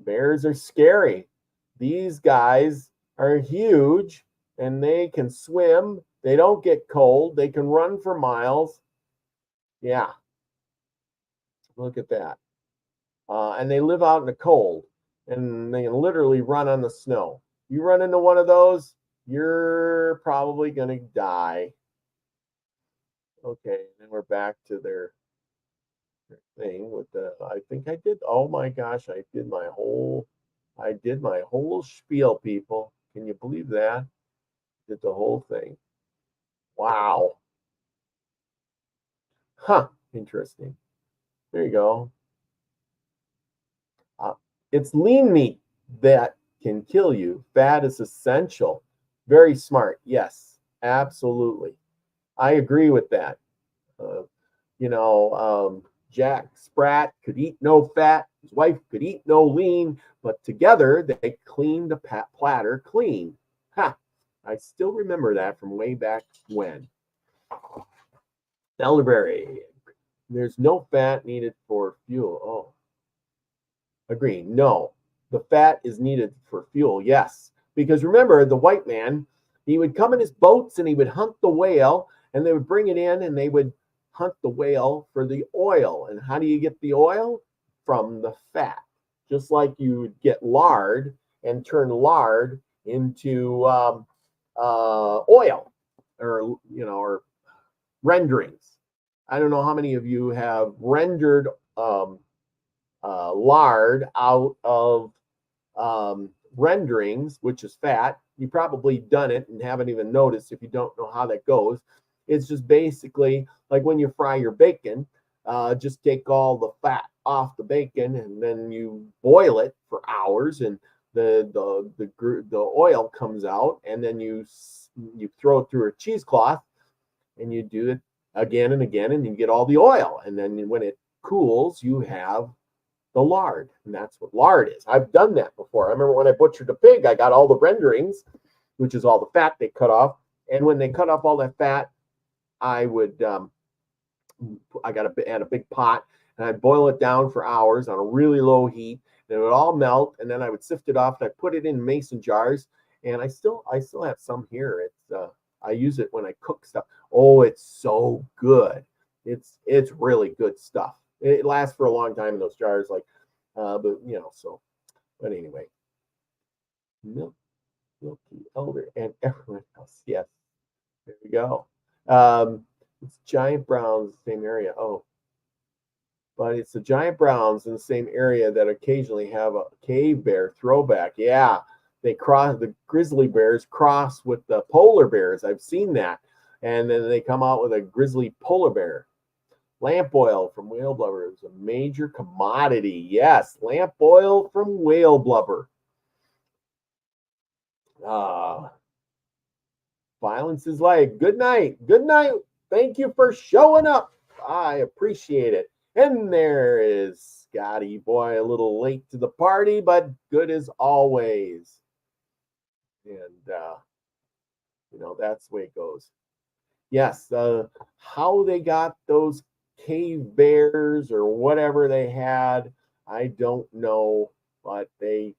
Bears are scary. These guys are huge and they can swim. They don't get cold. They can run for miles. Yeah. Look at that. And they live out in the cold and they can literally run on the snow. You run into one of those, you're probably going to die. Okay. Then we're back to their thing with I think I did. Oh my gosh. I did my whole spiel, people. Can you believe that? Did the whole thing. Wow. Huh. Interesting. There you go. It's lean meat that can kill you. Fat is essential. Very smart. Yes, absolutely. I agree with that. Uh, Jack Sprat could eat no fat. His wife could eat no lean, but together they cleaned the platter clean. Ha! I still remember that from way back when. Elderberry. There's no fat needed for fuel. Oh, agree. No, the fat is needed for fuel. Yes, because remember the white man, he would come in his boats and he would hunt the whale, and they would bring it in and they would hunt the whale for the oil. And how do you get the oil? From the fat. Just like you would get lard and turn lard into oil, or renderings. I don't know how many of you have rendered lard out of renderings, which is fat. You probably done it and haven't even noticed if you don't know how that goes. It's just basically like when you fry your bacon, just take all the fat off the bacon and then you boil it for hours, and the oil comes out, and then you throw it through a cheesecloth and you do it again and again, and you get all the oil, and then when it cools, you have the lard, and that's what lard is. I've done that before. I remember when I butchered a pig, I got all the renderings, which is all the fat they cut off, and when they cut off all that fat, I would add a big pot, and I'd boil it down for hours on a really low heat, and it would all melt, and then I would sift it off, and I put it in mason jars, and I still have some here. It's I use it when I cook stuff. Oh, it's so good. It's really good stuff. It lasts for a long time in those jars, but anyway, Milky, Elder, and everyone else. Yes, there we go. It's giant browns, same area. Oh, but it's the giant browns in the same area that occasionally have a cave bear throwback. Yeah, the grizzly bears cross with the polar bears. I've seen that, and then they come out with a grizzly polar bear. Lamp oil from whale blubber is a major commodity. Yes, lamp oil from whale blubber. Violence is life. Good night. Good night. Thank you for showing up. I appreciate it. And there is Scotty boy, a little late to the party, but good as always. And, that's the way it goes. Yes, how they got those cave bears or whatever they had, I don't know, but they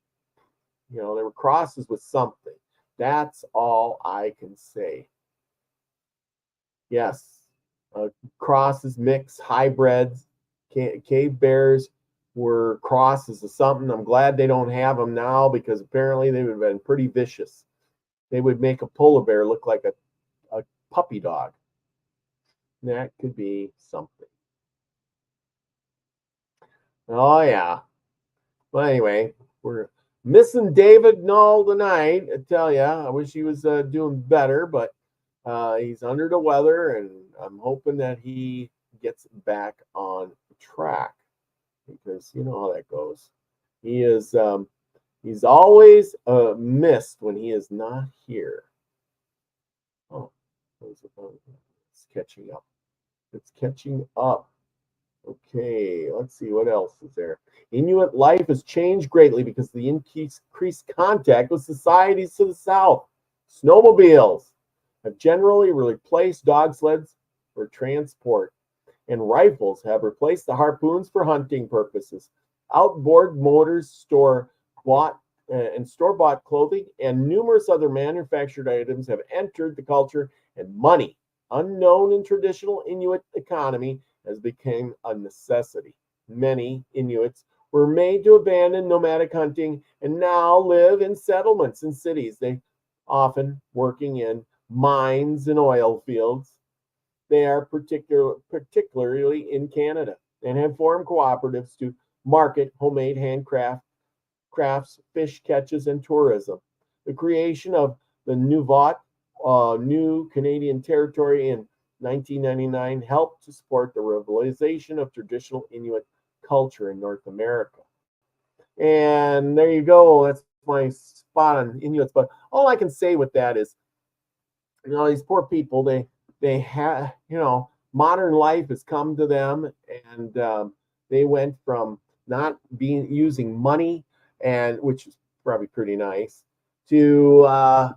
were crosses with something. That's all I can say. Yes, crosses, mix, hybrids, cave bears were crosses of something. I'm glad they don't have them now, because apparently they would have been pretty vicious. They would make a polar bear look like a puppy dog. That could be something. Oh yeah. Well, anyway, we're missing David Null tonight. I tell you, I wish he was doing better, but he's under the weather, and I'm hoping that he gets back on track because you know how that goes. He is he's always missed when he is not here. Oh, it's catching up. It's catching up. Okay, let's see what else is there. Inuit life has changed greatly because of the increased contact with societies to the south. Snowmobiles have generally replaced dog sleds for transport, and rifles have replaced the harpoons for hunting purposes. Outboard motors store-bought clothing and numerous other manufactured items have entered the culture, and money, unknown in traditional Inuit economy, has become a necessity. Many Inuits were made to abandon nomadic hunting and now live in settlements and cities. They often working in mines and oil fields. They are particularly in Canada and have formed cooperatives to market homemade crafts, fish catches, and tourism. The creation of the New Canadian Territory in 1999 helped to support the revitalization of traditional Inuit culture in North America. And there you go. That's my spot on Inuits. But all I can say with that is, you know, these poor people, they have, you know, modern life has come to them, and they went from not being using money, and which is probably pretty nice, to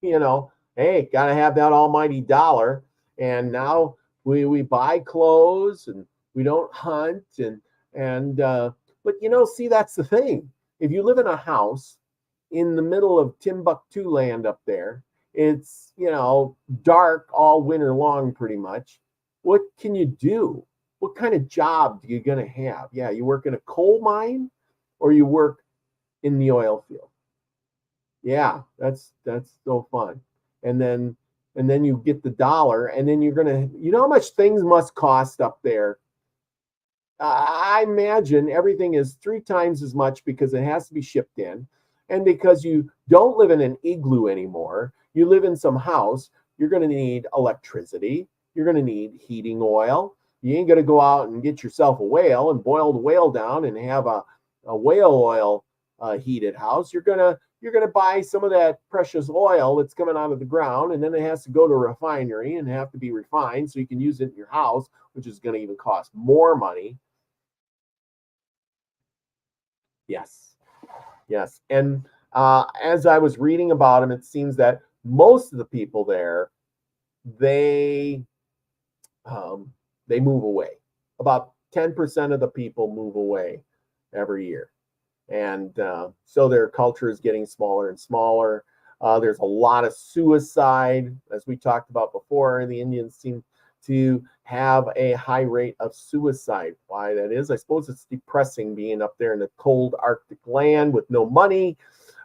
you know, hey, got to have that almighty dollar. And now we buy clothes and we don't hunt but you know, see, that's the thing. If you live in a house in the middle of Timbuktu land up there, it's, you know, dark all winter long pretty much. What can you do? What kind of job are you going to have? Yeah, you work in a coal mine or you work in the oil field. Yeah, that's so fun. And then you get the dollar, and then you're gonna, you know how much things must cost up there. I imagine everything is 3 times as much because it has to be shipped in, and because you don't live in an igloo anymore, you live in some house. You're gonna need electricity. You're gonna need heating oil. You ain't gonna go out and get yourself a whale and boil the whale down and have a whale oil heated house. You're gonna buy some of that precious oil that's coming out of the ground, and then it has to go to a refinery and have to be refined so you can use it in your house, which is going to even cost more money. Yes, yes. And as I was reading about them, it seems that most of the people there, they they move away. About 10% of the people move away every year. And so their culture is getting smaller and smaller. There's a lot of suicide, as we talked about before. The Indians seem to have a high rate of suicide. Why that is, I suppose it's depressing being up there in the cold Arctic land with no money,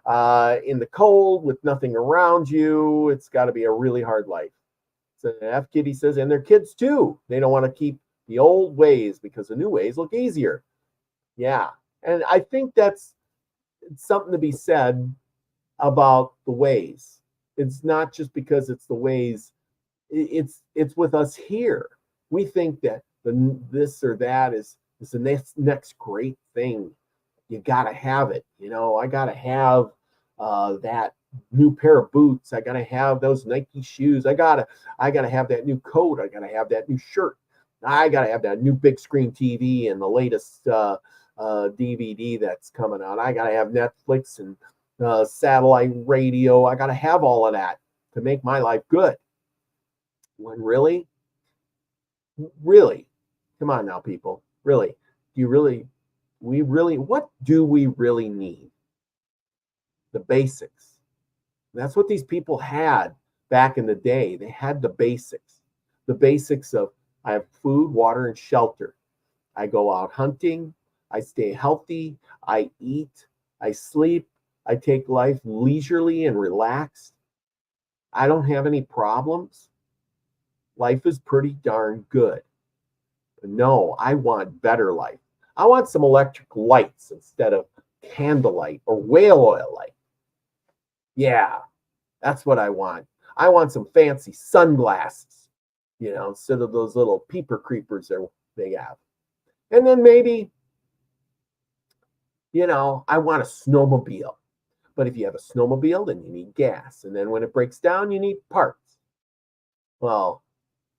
in the cold with nothing around you. It's got to be a really hard life. So F. Kitty says, and their kids too. They don't want to keep the old ways because the new ways look easier. Yeah. And I think that's something to be said about the ways. It's not just because it's the ways. It's with us here. We think that this or that is the next great thing. You gotta have it. You know, I gotta have that new pair of boots. I gotta have those Nike shoes. I gotta have that new coat. I gotta have that new shirt. I gotta have that new big screen TV and the latest DVD that's coming out. I gotta have Netflix and satellite radio. I gotta have all of that to make my life good. When really, really, come on now, people. Really, do you really, we really, what do we really need? The basics. That's what these people had back in the day. They had the basics. The basics of I have food, water, and shelter. I go out hunting. I stay healthy. I eat. I sleep. I take life leisurely and relaxed. I don't have any problems. Life is pretty darn good. No, I want better life. I want some electric lights instead of candlelight or whale oil light. Yeah, that's what I want. I want some fancy sunglasses, instead of those little peeper creepers they have. And then maybe, I want a snowmobile. But if you have a snowmobile, then you need gas. And then when it breaks down, you need parts. Well,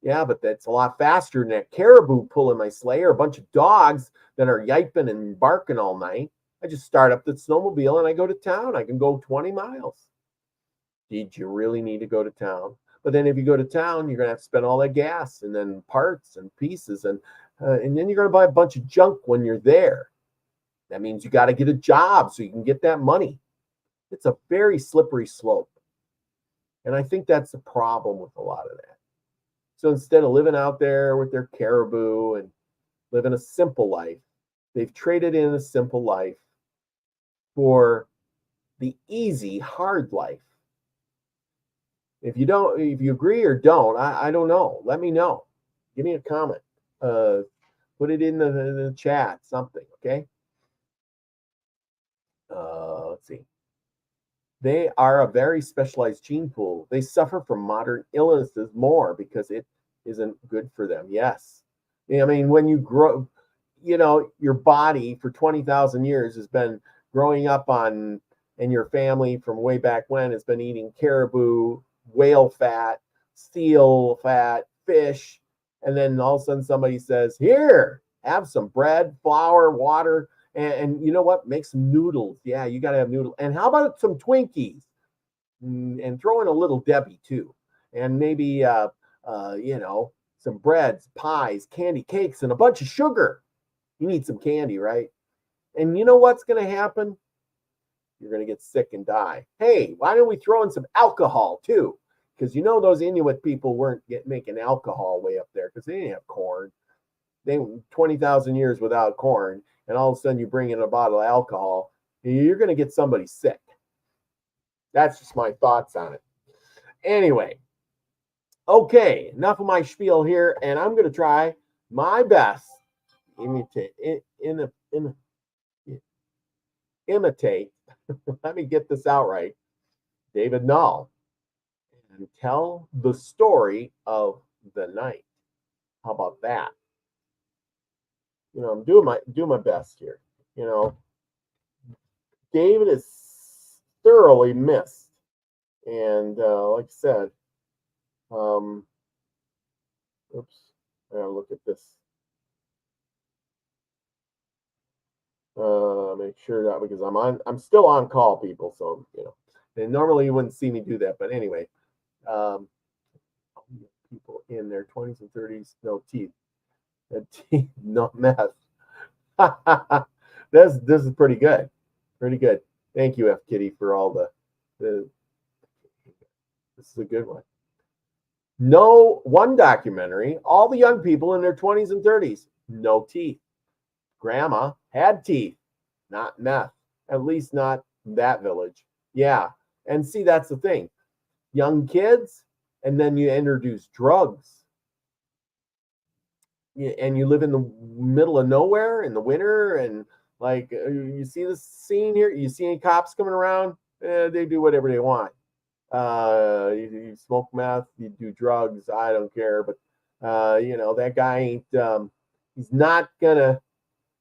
yeah, but that's a lot faster than that caribou pulling my sleigh or a bunch of dogs that are yiping and barking all night. I just start up the snowmobile and I go to town. I can go 20 miles. Did you really need to go to town? But then if you go to town, you're going to have to spend all that gas and then parts and pieces. And then you're going to buy a bunch of junk when you're there. That means you got to get a job so you can get that money. It's a very slippery slope. And I think that's the problem with a lot of that. So instead of living out there with their caribou and living a simple life, they've traded in a simple life for the easy, hard life. If you agree or don't, I don't know. Let me know. Give me a comment. Put it in the chat, something, okay? Let's see. They are a very specialized gene pool. They suffer from modern illnesses more because it isn't good for them. Yes. I mean, when you grow, your body for 20,000 years has been growing up on, and your family from way back when has been eating caribou, whale fat, seal fat, fish. And then all of a sudden somebody says, here, have some bread, flour, water. And you know what? Make some noodles. Yeah, you got to have noodles. And how about some Twinkies? And throw in a little Debbie too. And maybe, some breads, pies, candy, cakes, and a bunch of sugar. You need some candy, right? And you know what's going to happen? You're going to get sick and die. Hey, why don't we throw in some alcohol too? Because those Inuit people weren't making alcohol way up there because they didn't have corn. They 20,000 years without corn. And all of a sudden you bring in a bottle of alcohol, you're going to get somebody sick. That's just my thoughts on it. Anyway, okay, enough of my spiel here, and I'm going to try my best imitate. Let me get this out right. David Null, and tell the story of the night. How about that? I'm doing my best here. David is thoroughly missed, and like I said, oops, I gotta look at this. Make sure that because I'm still on call, people. So and normally you wouldn't see me do that, but anyway, people in their 20s and 30s, no teeth. No meth. This is pretty good. Pretty good. Thank you, F Kitty, for all the this is a good one. No one documentary, all the young people in their 20s and 30s, no teeth. Grandma had teeth, not meth. At least not that village. Yeah. And see, that's the thing. Young kids, and then you introduce drugs. And you live in the middle of nowhere in the winter, and like you see the scene here. You see any cops coming around? They do whatever they want. You smoke meth, you do drugs. I don't care, but that guy ain't. He's not gonna.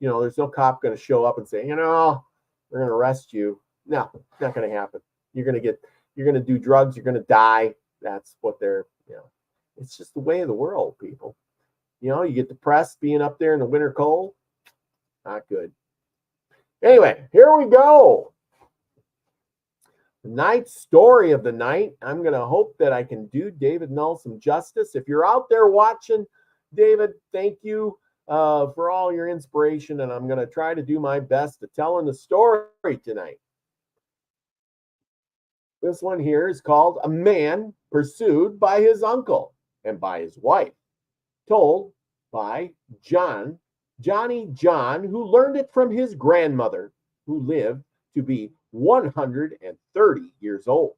There's no cop gonna show up and say, we're gonna arrest you. No, it's not gonna happen. You're gonna do drugs. You're gonna die. That's what they're. It's just the way of the world, people. You get depressed being up there in the winter cold. Not good. Anyway, here we go. The night story of the night. I'm going to hope that I can do David Null some justice. If you're out there watching, David, thank you for all your inspiration. And I'm going to try to do my best to telling the story tonight. This one here is called A Man Pursued by His Uncle and by His Wife. Told by Johnny John, who learned it from his grandmother, who lived to be 130 years old.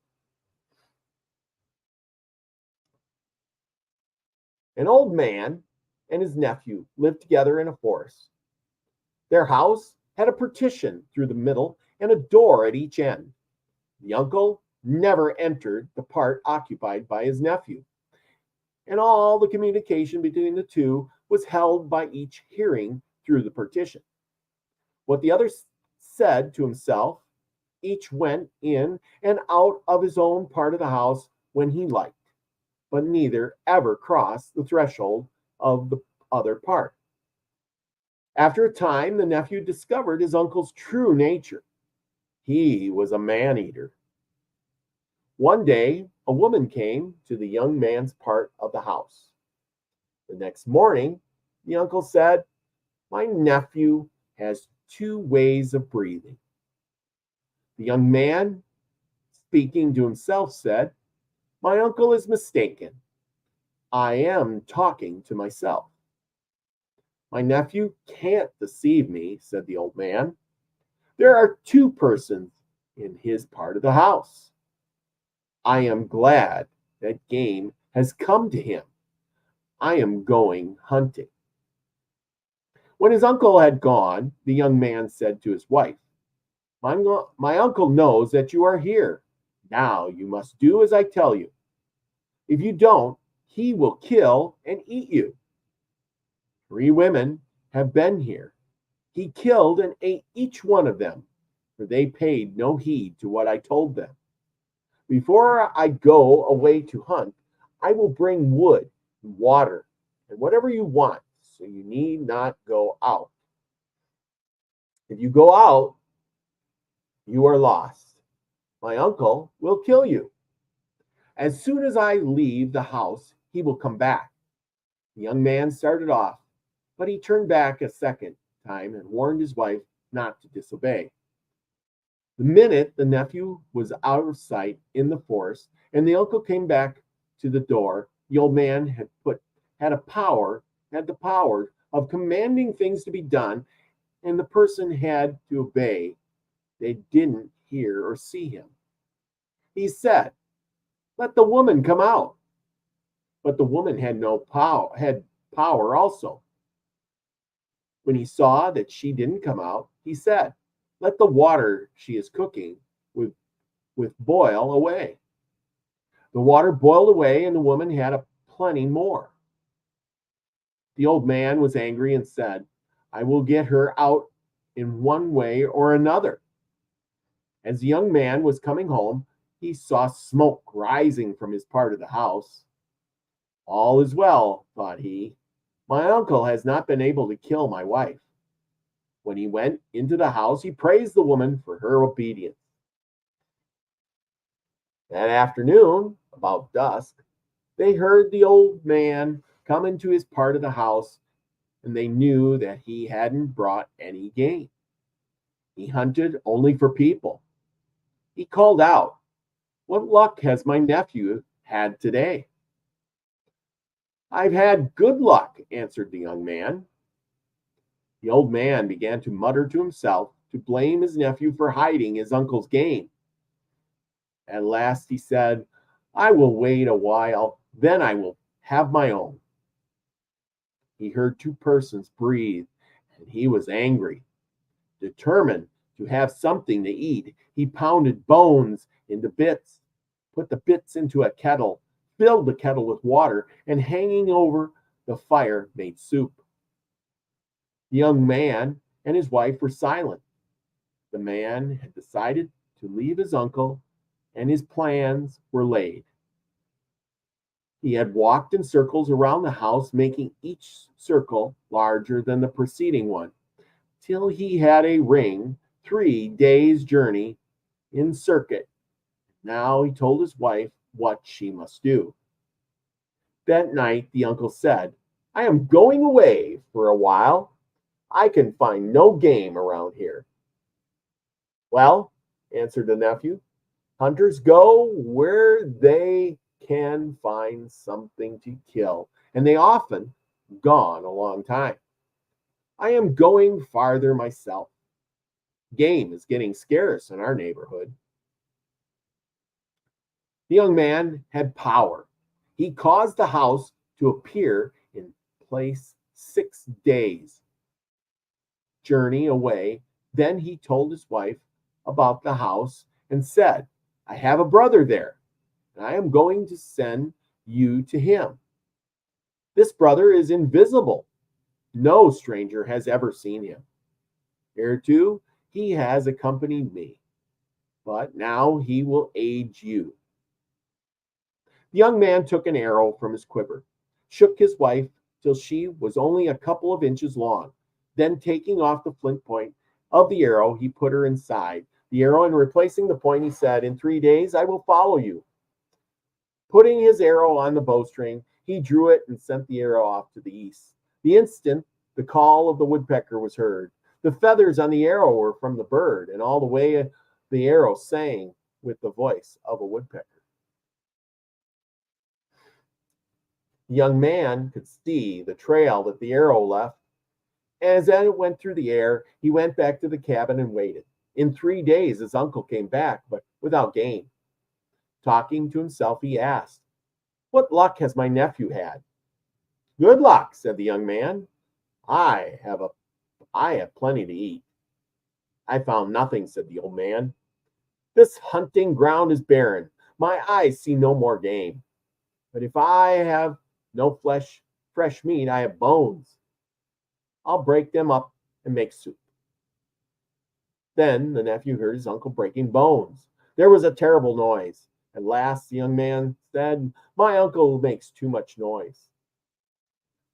An old man and his nephew lived together in a forest. Their house had a partition through the middle and a door at each end. The uncle never entered the part occupied by his nephew, and all the communication between the two was held by each hearing through the partition. What the other said to himself, each went in and out of his own part of the house when he liked, but neither ever crossed the threshold of the other part. After a time, the nephew discovered his uncle's true nature. He was a man-eater. One day, a woman came to the young man's part of the house. The next morning, the uncle said, "My nephew has two ways of breathing." The young man, speaking to himself, said, "My uncle is mistaken. I am talking to myself." "My nephew can't deceive me," said the old man. "There are two persons in his part of the house. I am glad that game has come to him. I am going hunting." When his uncle had gone, the young man said to his wife, My uncle knows that you are here. Now you must do as I tell you. If you don't, he will kill and eat you. 3 women have been here. He killed and ate each one of them, for they paid no heed to what I told them. Before I go away to hunt, I will bring wood and water and whatever you want, so you need not go out. If you go out, you are lost. My uncle will kill you. As soon as I leave the house, he will come back." The young man started off, but he turned back a second time and warned his wife not to disobey. The minute the nephew was out of sight in the forest and the uncle came back to the door, the old man had the power of commanding things to be done, and the person had to obey. They didn't hear or see him. He said, "Let the woman come out." But the woman had power also. When he saw that she didn't come out, he said, "Let the water she is cooking with boil away." The water boiled away, and the woman had a plenty more. The old man was angry and said, "I will get her out in one way or another." As the young man was coming home, he saw smoke rising from his part of the house. "All is well," thought he. "My uncle has not been able to kill my wife." When he went into the house, he praised the woman for her obedience. That afternoon, about dusk, they heard the old man come into his part of the house, and they knew that he hadn't brought any game. He hunted only for people. He called out, "What luck has my nephew had today?" "I've had good luck," answered the young man. The old man began to mutter to himself to blame his nephew for hiding his uncle's game. At last he said, "I will wait a while, then I will have my own." He heard 2 persons breathe, and he was angry. Determined to have something to eat, he pounded bones into bits, put the bits into a kettle, filled the kettle with water, and hanging over the fire made soup. The young man and his wife were silent. The man had decided to leave his uncle, and his plans were laid. He had walked in circles around the house, making each circle larger than the preceding one, till he had a ring 3 days' journey in circuit. Now he told his wife what she must do. That night the uncle said, "I am going away for a while. I can find no game around here." "Well," answered the nephew, "hunters go where they can find something to kill, and they often gone a long time. I am going farther myself. Game is getting scarce in our neighborhood." The young man had power. He caused the house to appear in place 6 days. journey away, then he told his wife about the house and said, I have a brother there, and I am going to send you to him. This brother is invisible. No stranger has ever seen him. Hitherto he has accompanied me, but now he will aid you. The young man took an arrow from his quiver, shook his wife till she was only a couple of inches long. Then, taking off the flint point of the arrow, he put her inside the arrow, and replacing the point, he said, In 3 days I will follow you. Putting his arrow on the bowstring, he drew it and sent the arrow off to the east. The instant the call of the woodpecker was heard, the feathers on the arrow were from the bird, and all the way the arrow sang with the voice of a woodpecker. The young man could see the trail that the arrow left. As it went through the air, he went back to the cabin and waited. In 3 days, his uncle came back, but without game. Talking to himself, he asked, What luck has my nephew had? Good luck, said the young man. I have plenty to eat. I found nothing, said the old man. This hunting ground is barren. My eyes see no more game. But if I have no fresh meat, I have bones. I'll break them up and make soup. Then the nephew heard his uncle breaking bones. There was a terrible noise. At last the young man said, My uncle makes too much noise.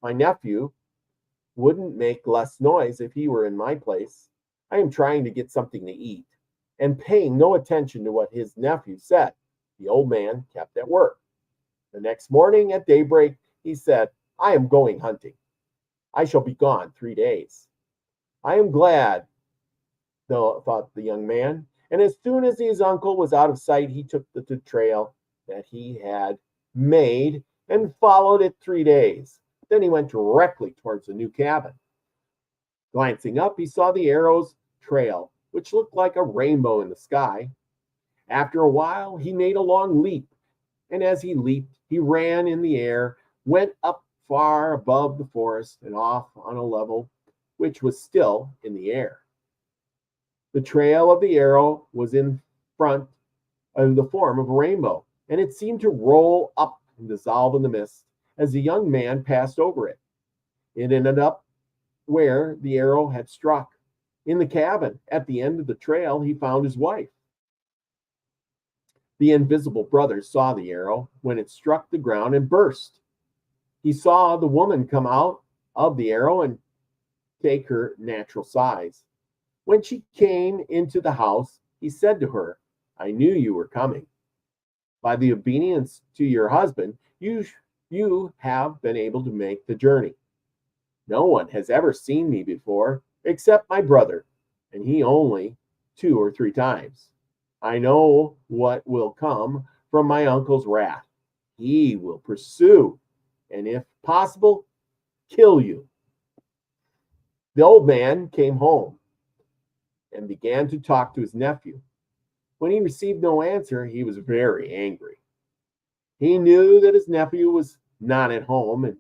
My nephew wouldn't make less noise if he were in my place. I am trying to get something to eat. And paying no attention to what his nephew said, the old man kept at work. The next morning at daybreak, he said, I am going hunting. I shall be gone 3 days. I am glad, thought the young man. And as soon as his uncle was out of sight, he took the trail that he had made and followed it 3 days. Then he went directly towards the new cabin. Glancing up, he saw the arrow's trail, which looked like a rainbow in the sky. After a while, he made a long leap, and as he leaped, he ran in the air, went up far above the forest and off on a level which was still in the air. The trail of the arrow was in front of the form of a rainbow, and it seemed to roll up and dissolve in the mist as the young man passed over it. It ended up where the arrow had struck. In the cabin, at the end of the trail, he found his wife. The invisible brother saw the arrow when it struck the ground and burst. He saw the woman come out of the arrow and take her natural size. When she came into the house, he said to her, I knew you were coming. By the obedience to your husband, you have been able to make the journey. No one has ever seen me before except my brother, and he only 2 or 3 times. I know what will come from my uncle's wrath. He will pursue, and if possible, kill you. The old man came home and began to talk to his nephew. When he received no answer, he was very angry. He knew that his nephew was not at home, and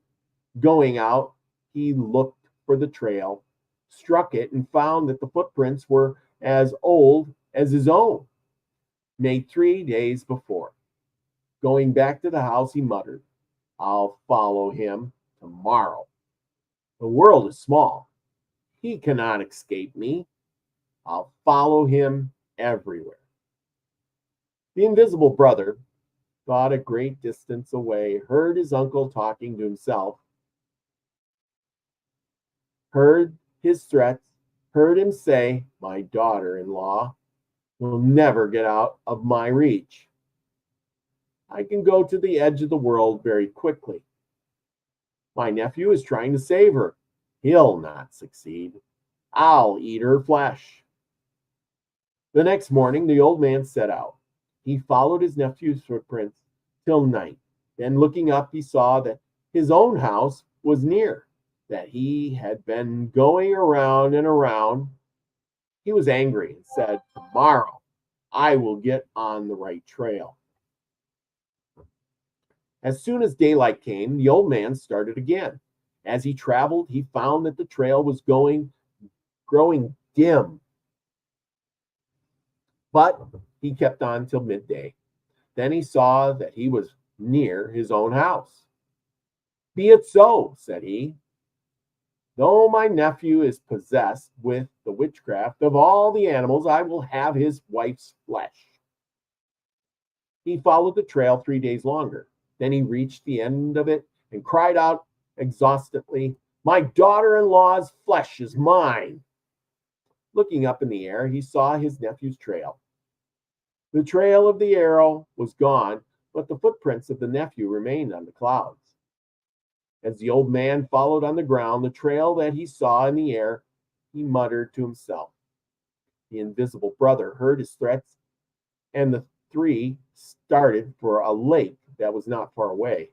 going out, he looked for the trail, struck it, and found that the footprints were as old as his own, made 3 days before. Going back to the house, he muttered, I'll follow him tomorrow. The world is small. He cannot escape me. I'll follow him everywhere. The invisible brother, thought a great distance away, heard his uncle talking to himself, heard his threats, heard him say, My daughter-in-law will never get out of my reach. I can go to the edge of the world very quickly. My nephew is trying to save her. He'll not succeed. I'll eat her flesh. The next morning, the old man set out. He followed his nephew's footprints till night. Then, looking up, he saw that his own house was near, that he had been going around and around. He was angry and said, Tomorrow I will get on the right trail. As soon as daylight came, the old man started again. As he traveled, he found that the trail was going growing dim. But he kept on till midday. Then he saw that he was near his own house. "Be it so," said he. "Though my nephew is possessed with the witchcraft of all the animals, I will have his wife's flesh." He followed the trail 3 days longer. Then he reached the end of it and cried out exhaustedly, "My daughter-in-law's flesh is mine." Looking up in the air, he saw his nephew's trail. The trail of the arrow was gone, but the footprints of the nephew remained on the clouds. As the old man followed on the ground the trail that he saw in the air, he muttered to himself. The invisible brother heard his threats, and the three started for a lake that was not far away.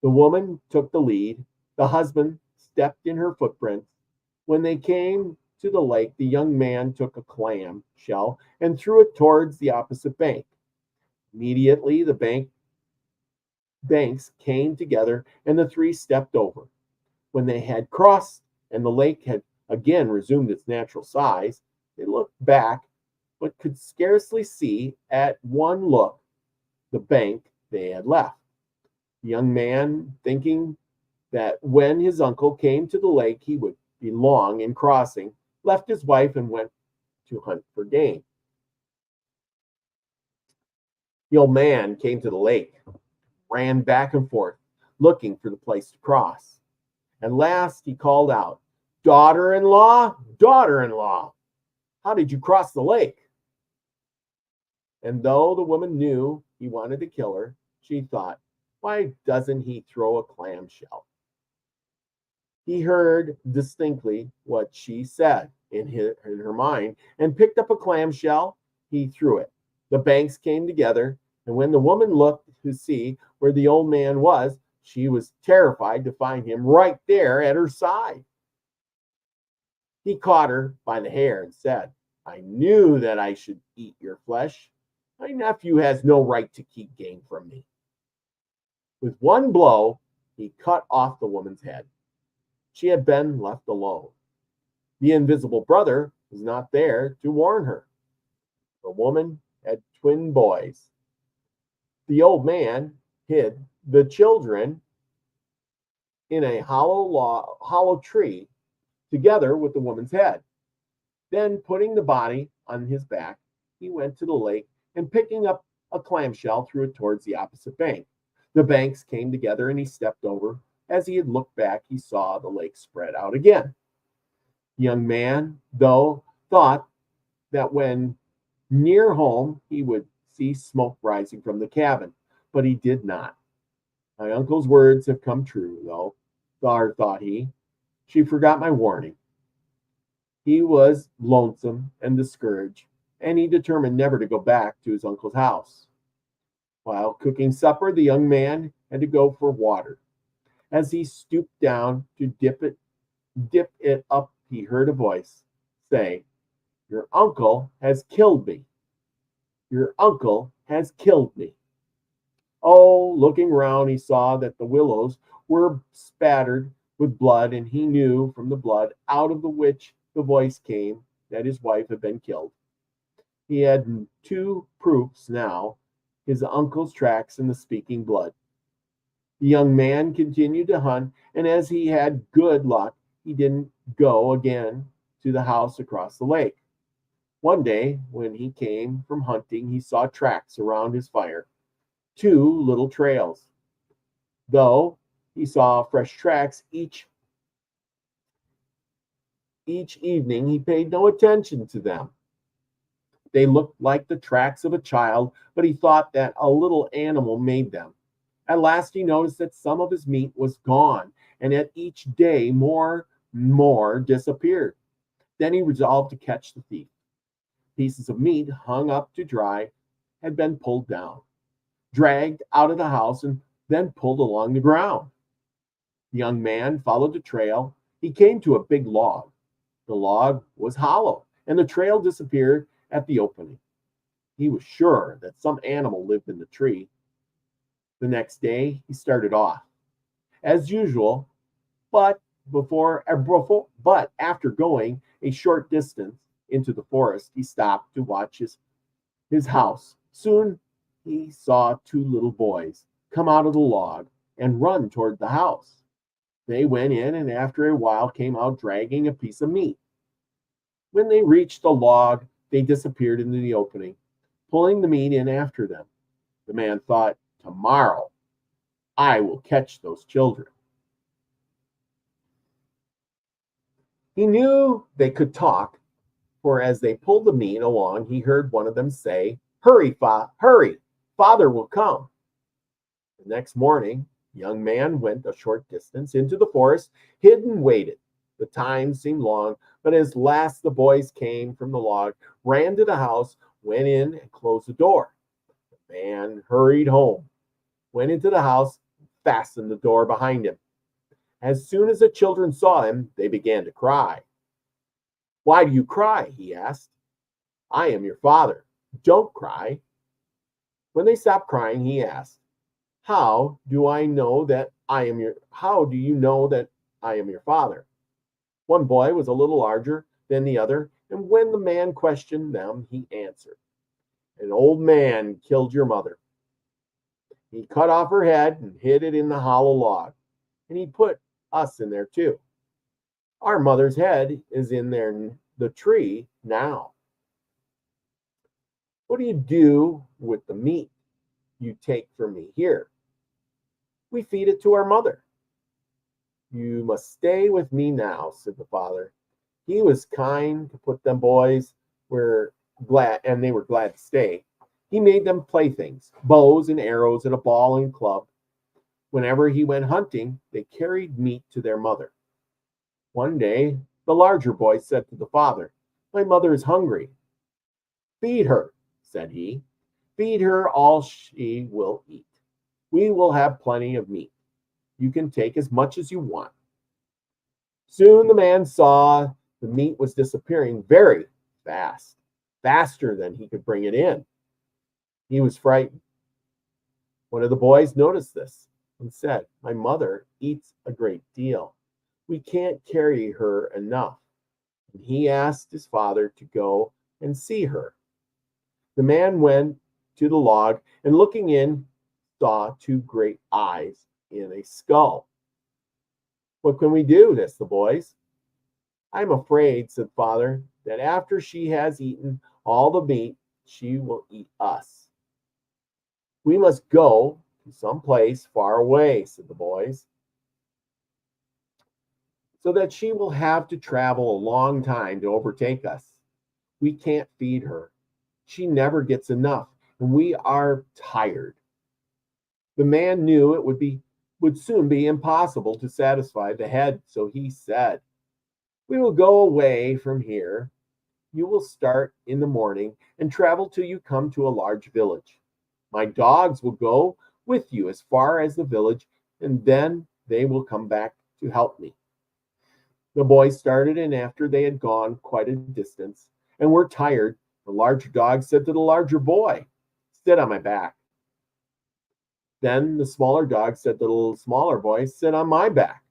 The woman took the lead. The husband stepped in her footprints. When they came to the lake, the young man took a clam shell and threw it towards the opposite bank. Immediately, the banks came together and the three stepped over. When they had crossed and the lake had again resumed its natural size, they looked back but could scarcely see at one look the bank they had left. The young man, thinking that when his uncle came to the lake he would be long in crossing, left his wife and went to hunt for game. The old man came to the lake, ran back and forth, looking for the place to cross. At last he called out, "Daughter-in-law, daughter-in-law, how did you cross the lake?" And though the woman knew he wanted to kill her, she thought, "Why doesn't he throw a clamshell?" He heard distinctly what she said in her mind and picked up a clamshell. He threw it. The banks came together, and when the woman looked to see where the old man was, she was terrified to find him right there at her side. He caught her by the hair and said, "I knew that I should eat your flesh. My nephew has no right to keep game from me." With one blow, he cut off the woman's head. She had been left alone. The invisible brother was not there to warn her. The woman had twin boys. The old man hid the children in a hollow tree together with the woman's head. Then, putting the body on his back, he went to the lake and picking up a clamshell threw it towards the opposite bank. The banks came together and he stepped over. As he had looked back, he saw the lake spread out again. The young man, though, thought that when near home he would see smoke rising from the cabin, but he did not. My uncle's words have come true, though, thought he. She forgot my warning. He was lonesome and discouraged, and he determined never to go back to his uncle's house. While cooking supper, the young man had to go for water. As he stooped down to dip it up, he heard a voice say, "Your uncle has killed me. Your uncle has killed me." Oh, looking round, he saw that the willows were spattered with blood, and he knew from the blood out of which the voice came that his wife had been killed. He had two proofs now, his uncle's tracks and the speaking blood. The young man continued to hunt, and as he had good luck, he didn't go again to the house across the lake. One day, when he came from hunting, he saw tracks around his fire, two little trails. Though he saw fresh tracks each evening, he paid no attention to them. They looked like the tracks of a child, but he thought that a little animal made them. At last he noticed that some of his meat was gone, and at each day more disappeared. Then he resolved to catch the thief. Pieces of meat hung up to dry had been pulled down, dragged out of the house, and then pulled along the ground. The young man followed the trail. He came to a big log. The log was hollow, and the trail disappeared at the opening. He was sure that some animal lived in the tree. The next day, he started off, as usual, but but after going a short distance into the forest, he stopped to watch his house. Soon he saw two little boys come out of the log and run toward the house. They went in and after a while came out dragging a piece of meat. When they reached the log, they disappeared into the opening, pulling the meat in after them. The man thought, tomorrow I will catch those children. He knew they could talk, for as they pulled the meat along, he heard one of them say, hurry, hurry, father will come. The next morning, the young man went a short distance into the forest, hid and waited. The time seemed long, but at last the boys came from the log, ran to the house, went in and closed the door. The man hurried home, went into the house, fastened the door behind him. As soon as the children saw him, they began to cry. Why do you cry? He asked. I am your father. Don't cry. When they stopped crying, he asked, how do you know that I am your father? One boy was a little larger than the other, and when the man questioned them, he answered, an old man killed your mother. He cut off her head and hid it in the hollow log, and he put us in there too. Our mother's head is in the tree now. What do you do with the meat you take from me here? We feed it to our mother. You must stay with me now, said the father. He was kind to put them boys were glad, and they were glad to stay. He made them playthings, bows and arrows and a ball and club. Whenever he went hunting, they carried meat to their mother. One day, the larger boy said to the father, my mother is hungry. Feed her, said he. Feed her all she will eat. We will have plenty of meat. You can take as much as you want. Soon the man saw the meat was disappearing very fast, faster than he could bring it in. He was frightened. One of the boys noticed this and said, my mother eats a great deal. We can't carry her enough. And he asked his father to go and see her. The man went to the log and looking in, saw two great eyes in a skull. What can we do? Asked the boys. I'm afraid, said father, that after she has eaten all the meat, she will eat us. We must go to some place far away, said the boys, so that she will have to travel a long time to overtake us. We can't feed her. She never gets enough, and we are tired. The man knew it would soon be impossible to satisfy the head, so he said, we will go away from here. You will start in the morning and travel till you come to a large village. My dogs will go with you as far as the village, and then they will come back to help me. The boys started, and after they had gone quite a distance and were tired, the larger dog said to the larger boy, sit on my back. Then the smaller dog said to the little smaller boy, sit on my back.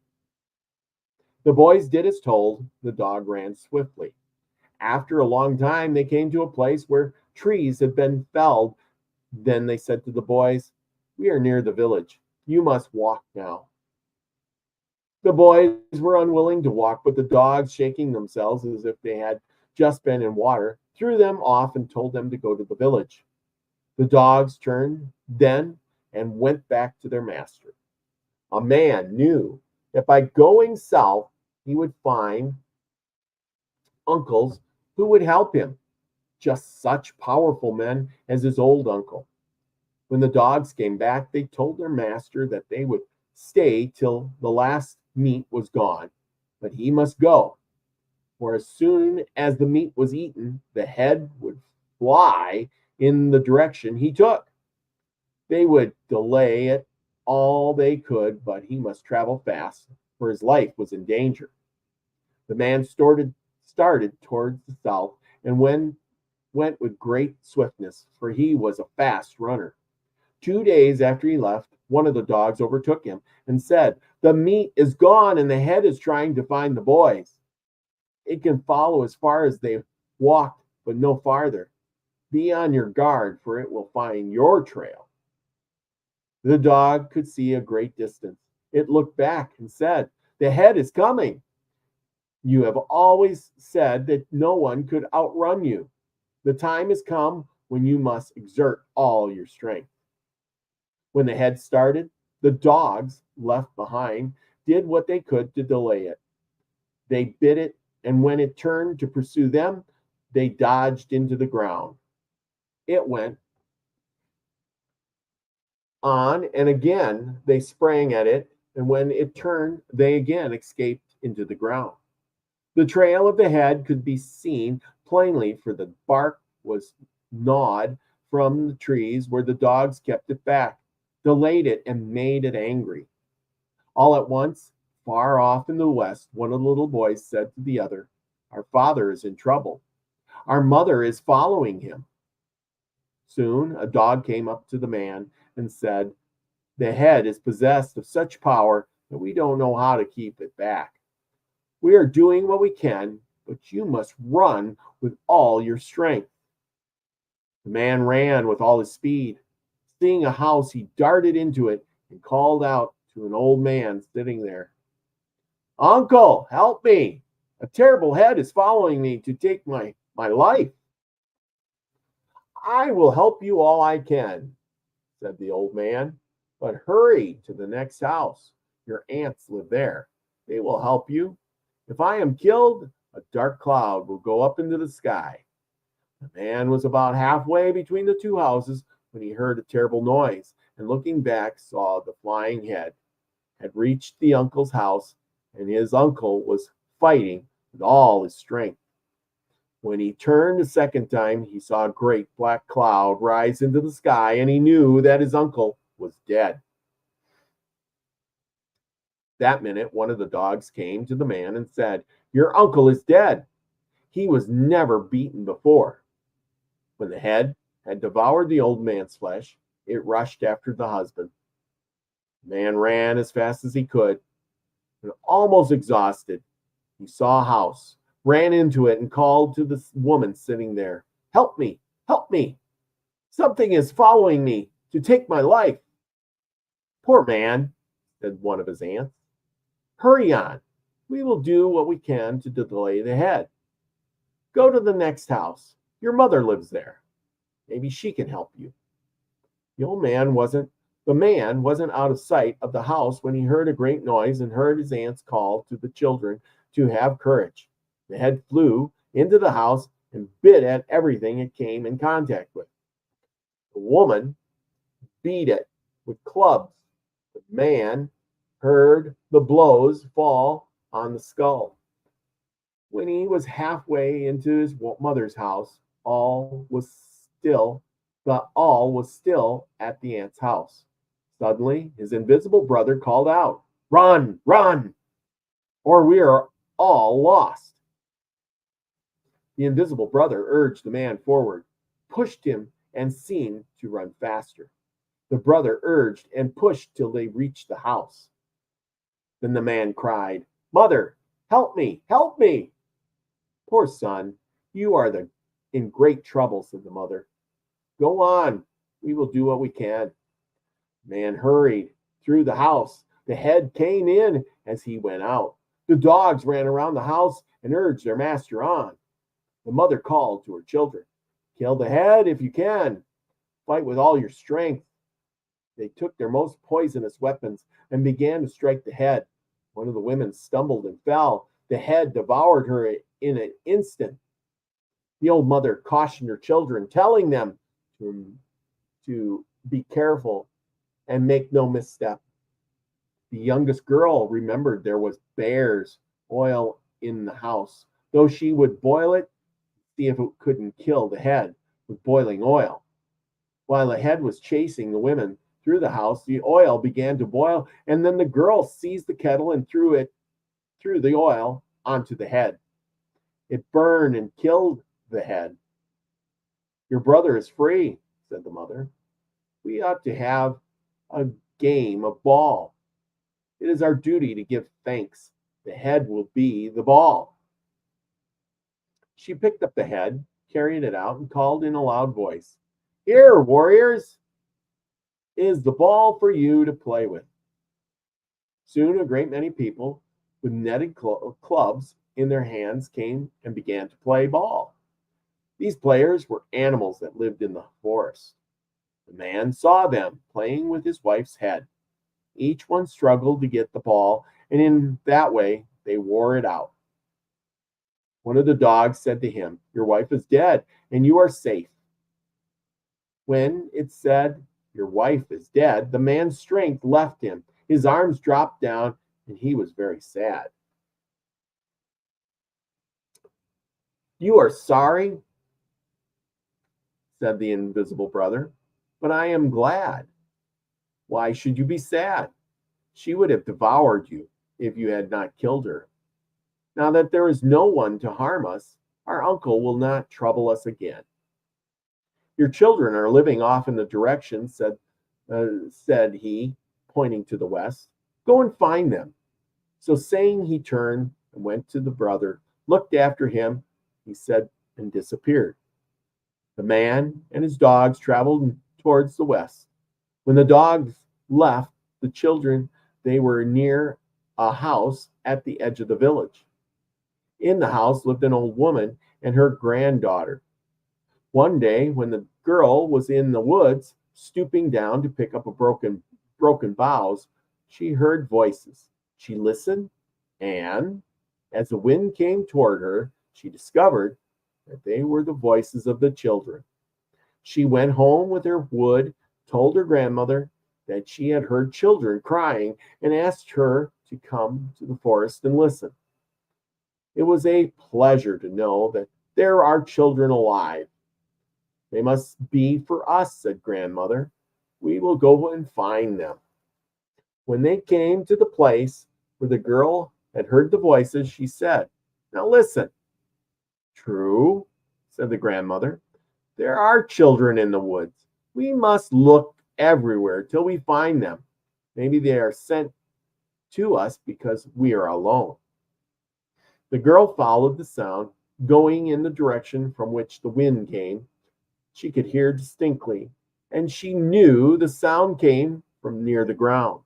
The boys did as told. The dog ran swiftly. After a long time, they came to a place where trees had been felled. Then they said to the boys, we are near the village. You must walk now. The boys were unwilling to walk, but the dogs, shaking themselves as if they had just been in water, threw them off and told them to go to the village. The dogs turned then and went back to their master. A man knew that by going south, he would find uncles who would help him, just such powerful men as his old uncle. When the dogs came back, they told their master that they would stay till the last meat was gone, but he must go, for as soon as the meat was eaten, the head would fly in the direction he took. They would delay it all they could, but he must travel fast, for his life was in danger. The man started towards the south and went with great swiftness, for he was a fast runner. 2 days after he left, One of the dogs overtook him and said, "The meat is gone and the head is trying to find the boys. It can follow as far as they walked, but no farther. Be on your guard, for it will find your trail." The dog could see a great distance. It looked back and said, "The head is coming. You have always said that no one could outrun you. The time has come when you must exert all your strength." When the head started, the dogs left behind did what they could to delay it. They bit it, and when it turned to pursue them, they dodged into the ground. It went on, and again they sprang at it, and when it turned, they again escaped into the ground. The trail of the head could be seen plainly, for the bark was gnawed from the trees where the dogs kept it back, delayed it, and made it angry. All at once, far off in the west, one of the little boys said to the other, "Our father is in trouble. Our mother is following him." Soon a dog came up to the man and said, "The head is possessed of such power that we don't know how to keep it back. We are doing what we can, but you must run with all your strength." The man ran with all his speed. Seeing a house, he darted into it and called out to an old man sitting there, "Uncle, help me. A terrible head is following me to take my life." "I will help you all I can," said the old man, "but hurry to the next house. Your aunts live there. They will help you. If I am killed, a dark cloud will go up into the sky." The man was about halfway between the two houses when he heard a terrible noise, and looking back saw the flying head had reached the uncle's house, and his uncle was fighting with all his strength. When he turned a second time, he saw a great black cloud rise into the sky, and he knew that his uncle was dead. That minute, one of the dogs came to the man and said, "Your uncle is dead. He was never beaten before." When the head had devoured the old man's flesh, it rushed after the husband. The man ran as fast as he could, and almost exhausted, he saw a house, ran into it, and called to the woman sitting there, "Help me, help me. Something is following me to take my life." "Poor man," said one of his aunts. "Hurry on. We will do what we can to delay the head. Go to the next house. Your mother lives there. Maybe she can help you." The man wasn't out of sight of the house when he heard a great noise and heard his aunts call to the children to have courage. The head flew into the house and bit at everything it came in contact with. The woman beat it with clubs. The man heard the blows fall on the skull. When he was halfway into his mother's house, all was still at the aunt's house. Suddenly, his invisible brother called out, "Run, run, or we are all lost." The invisible brother urged the man forward, pushed him, and seemed to run faster. The brother urged and pushed till they reached the house. Then the man cried, "Mother, help me, help me." "Poor son, you are in great trouble," said the mother. "Go on, we will do what we can." The man hurried through the house. The head came in as he went out. The dogs ran around the house and urged their master on. The mother called to her children, "Kill the head if you can. Fight with all your strength." They took their most poisonous weapons and began to strike the head. One of the women stumbled and fell. The head devoured her in an instant. The old mother cautioned her children, telling them to be careful and make no misstep. The youngest girl remembered there was bear's oil in the house, though she would boil it, see if it couldn't kill the head with boiling oil. While the head was chasing the women through the house, the oil began to boil, and then the girl seized the kettle and threw the oil onto the head. It burned and killed the head. "Your brother is free," said the mother. "We ought to have a game of ball. It is our duty to give thanks. The head will be the ball. She picked up the head, carried it out, and called in a loud voice, "Here, warriors, is the ball for you to play with." Soon a great many people with netted clubs in their hands came and began to play ball. These players were animals that lived in the forest. The man saw them playing with his wife's head. Each one struggled to get the ball, and in that way they wore it out. One of the dogs said to him, "Your wife is dead, and you are safe." When it said, "Your wife is dead," the man's strength left him. His arms dropped down, and he was very sad. "You are sorry," said the invisible brother, "but I am glad." "Why should you be sad? She would have devoured you if you had not killed her. Now that there is no one to harm us, our uncle will not trouble us again. Your children are living off in the direction," said he, pointing to the west. "Go and find them." So saying, he turned and went to the brother, looked after him, he said, and disappeared. The man and his dogs traveled towards the west. When the dogs left the children, they were near a house at the edge of the village. In the house lived an old woman and her granddaughter. One day, when the girl was in the woods, stooping down to pick up a broken boughs, she heard voices. She listened, and as the wind came toward her, she discovered that they were the voices of the children. She went home with her wood, told her grandmother that she had heard children crying, and asked her to come to the forest and listen. It was a pleasure to know that there are children alive. "They must be for us," said grandmother. "We will go and find them." When they came to the place where the girl had heard the voices, she said, "Now listen." "True," said the grandmother. "There are children in the woods. We must look everywhere till we find them. Maybe they are sent to us because we are alone." The girl followed the sound, going in the direction from which the wind came. She could hear distinctly, and she knew the sound came from near the ground.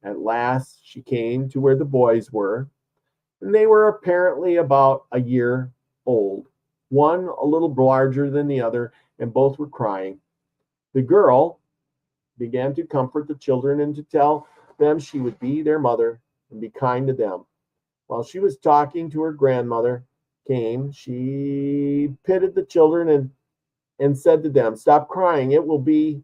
At last she came to where the boys were, and they were apparently about a year old, one a little larger than the other, and both were crying. The girl began to comfort the children and to tell them she would be their mother and be kind to them. While she was talking to her grandmother she pitied the children and said to them, "Stop crying. It will be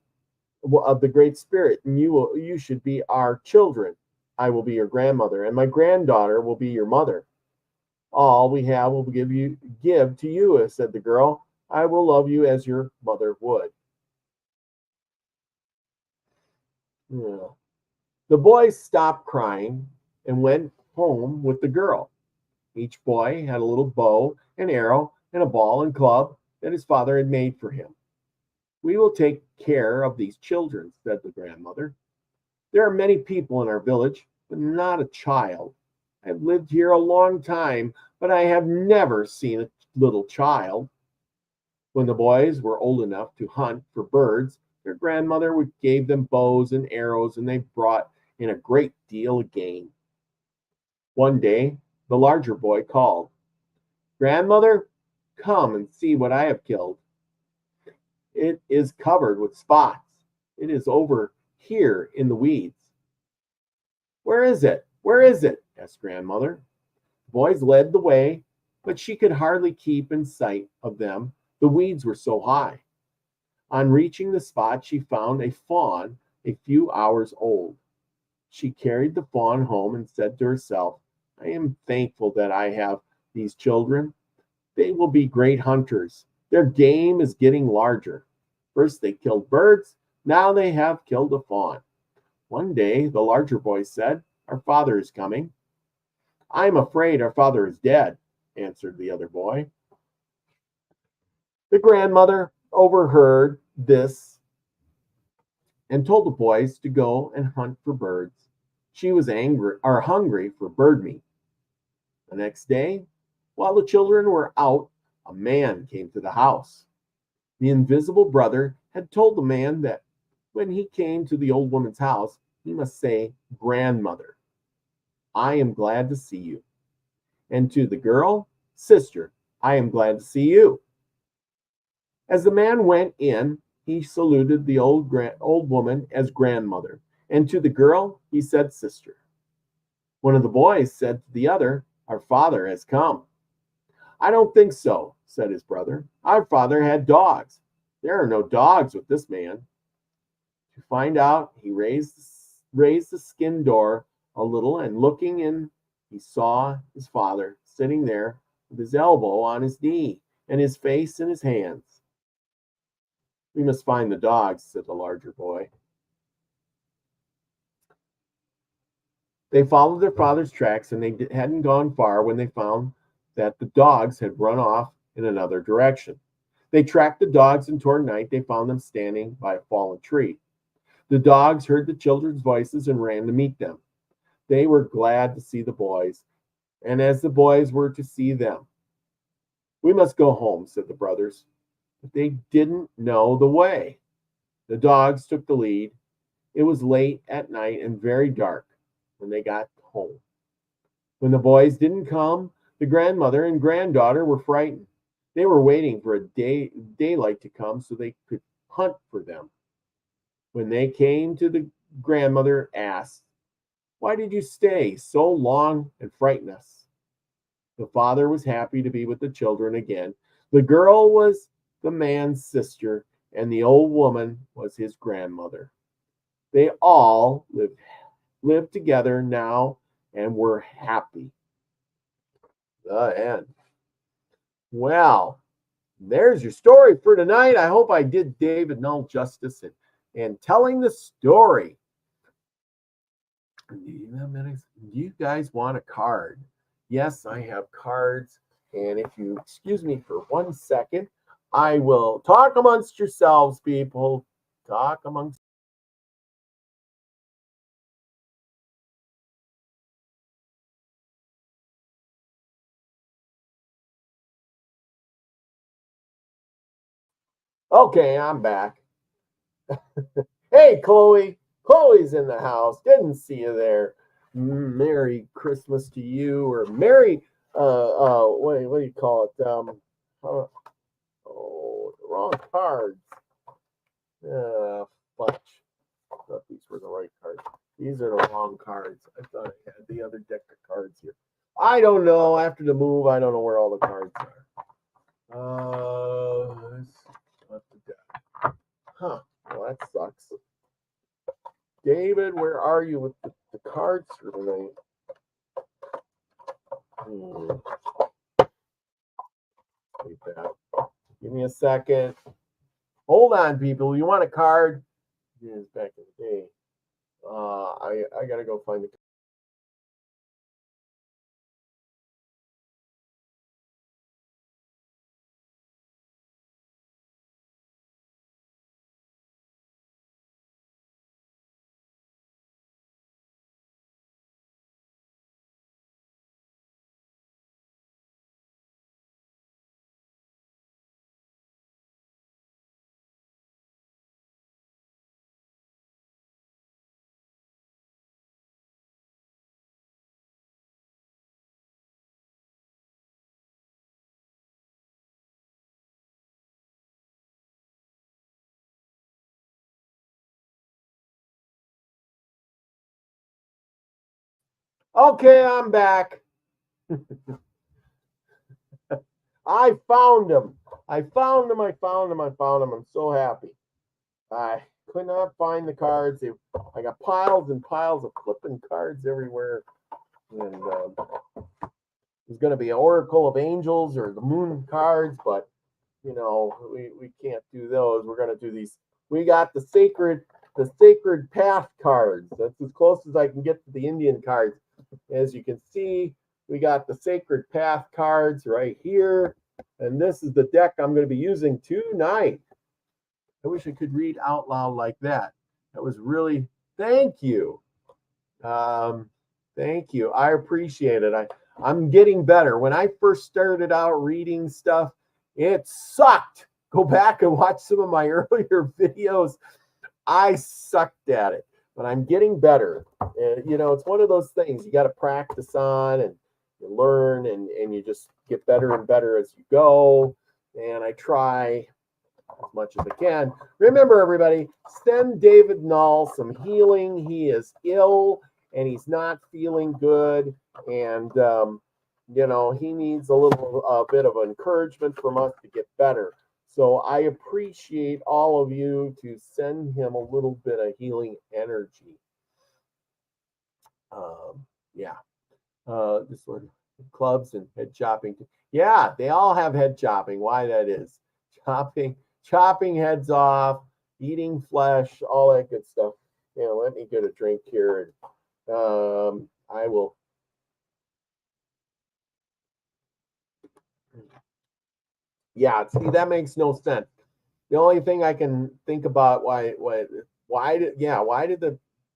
of the Great Spirit, and you should be our children. I will be your grandmother, and my granddaughter will be your mother. All we have will give to you," said the girl. "I will love you as your mother would." Yeah. The boys stopped crying and went home with the girl. Each boy had a little bow and arrow and a ball and club that his father had made for him. "We will take care of these children," said the grandmother. "There are many people in our village, but not a child. I have lived here a long time, but I have never seen a little child." When the boys were old enough to hunt for birds, their grandmother gave them bows and arrows, and they brought in a great deal of game. One day, the larger boy called, "Grandmother, come and see what I have killed. It is covered with spots. It is over here in the weeds." "Where is it? Where is it?" asked grandmother. The boys led the way, but she could hardly keep in sight of them. The weeds were so high. On reaching the spot, she found a fawn a few hours old. She carried the fawn home and said to herself, "I am thankful that I have these children. They will be great hunters. Their game is getting larger. First they killed birds, now they have killed a fawn." One day the larger boy said, "Our father is coming." "I am afraid our father is dead," answered the other boy. The grandmother overheard this and told the boys to go and hunt for birds. She was angry or hungry for bird meat. The next day, while the children were out, a man came to the house. The invisible brother had told the man that when he came to the old woman's house, he must say, "Grandmother, I am glad to see you." And to the girl, "Sister, I am glad to see you." As the man went in, he saluted the old woman as grandmother, and to the girl, he said, "Sister." One of the boys said to the other, "Our father has come." "I don't think so," said his brother. "Our father had dogs. There are no dogs with this man." To find out, he raised the skin door a little, and looking in, he saw his father sitting there with his elbow on his knee and his face in his hands. "We must find the dogs," said the larger boy. They followed their father's tracks, and they hadn't gone far when they found that the dogs had run off in another direction. They tracked the dogs, and toward night they found them standing by a fallen tree. The dogs heard the children's voices and ran to meet them. They were glad to see the boys, and as the boys were to see them. "We must go home," said the brothers, but they didn't know the way. The dogs took the lead. It was late at night and very dark when they got home. When the boys didn't come, the grandmother and granddaughter were frightened. They were waiting for daylight to come so they could hunt for them. When they came to the grandmother asked, "Why did you stay so long and frighten us?" The father was happy to be with the children again. The girl was the man's sister, and the old woman was his grandmother. They all lived together now and were happy. The end. Well, there's your story for tonight. I hope I did David Null justice in telling the story. Do you guys want a card? Yes, I have cards. And if you excuse me for 1 second, I will talk amongst yourselves, people. Talk amongst. Okay, I'm back. Hey, Chloe. Chloe's in the house. Didn't see you there. Merry Christmas to you, or Merry, what do you call it? Oh, the wrong cards. Fudge. I thought these were the right cards. These are the wrong cards. I thought I had the other deck of cards here. I don't know. After the move, I don't know where all the cards are. What's the deck? Huh. Well, that sucks. David, where are you with the cards for tonight? Wait that. Give me a second. Hold on, people. You want a card? Here's back in the day. I gotta go find the. Okay, I'm back. I found them. I found them. I'm so happy. I could not find the cards. I got piles and piles of flipping cards everywhere. And there's going to be an Oracle of Angels or the Moon cards, but we can't do those. We're going to do these. We got the sacred path cards. That's as close as I can get to the Indian cards. As you can see, we got the sacred path cards right here. And this is the deck I'm going to be using tonight. I wish I could read out loud like that. That was really, thank you. Thank you. I appreciate it. I'm getting better. When I first started out reading stuff, it sucked. Go back and watch some of my earlier videos. I sucked at it, but I'm getting better. You know, it's one of those things you got to practice on and you learn and you just get better and better as you go. And I try as much as I can. Remember, everybody, send David Null some healing. He is ill and he's not feeling good. And, you know, he needs a little bit of encouragement from us to get better. So I appreciate all of you to send him a little bit of healing energy. Yeah. This one, clubs and head chopping. Yeah, they all have head chopping. Why that is. Chopping heads off, eating flesh, all that good stuff. Yeah, let me get a drink here. I will. Yeah, see, that makes no sense. The only thing I can think about why did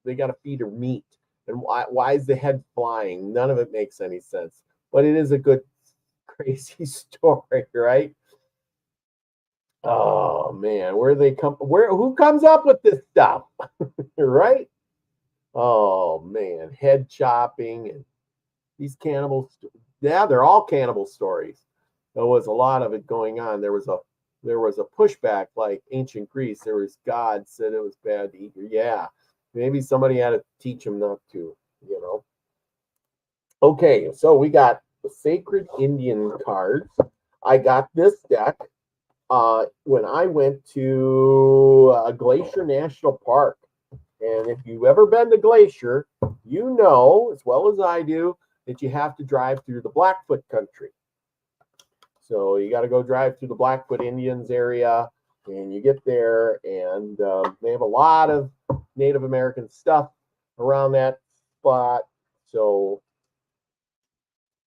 they got to feed her meat and why is the head flying? None of it makes any sense. But it is a good crazy story, right? Oh man, who comes up with this stuff? Right? Oh man, head chopping and these cannibals. Yeah, they're all cannibal stories. There was a lot of it going on. There was a pushback like ancient Greece. There was God said it was bad to eat. Yeah, maybe somebody had to teach them not to, you know. Okay, so we got the Sacred Indian cards. I got this deck when I went to Glacier National Park. And if you've ever been to Glacier, you know, as well as I do, that you have to drive through the Blackfoot country. So you got to go drive through the Blackfoot Indians area, and you get there, and they have a lot of Native American stuff around that spot. So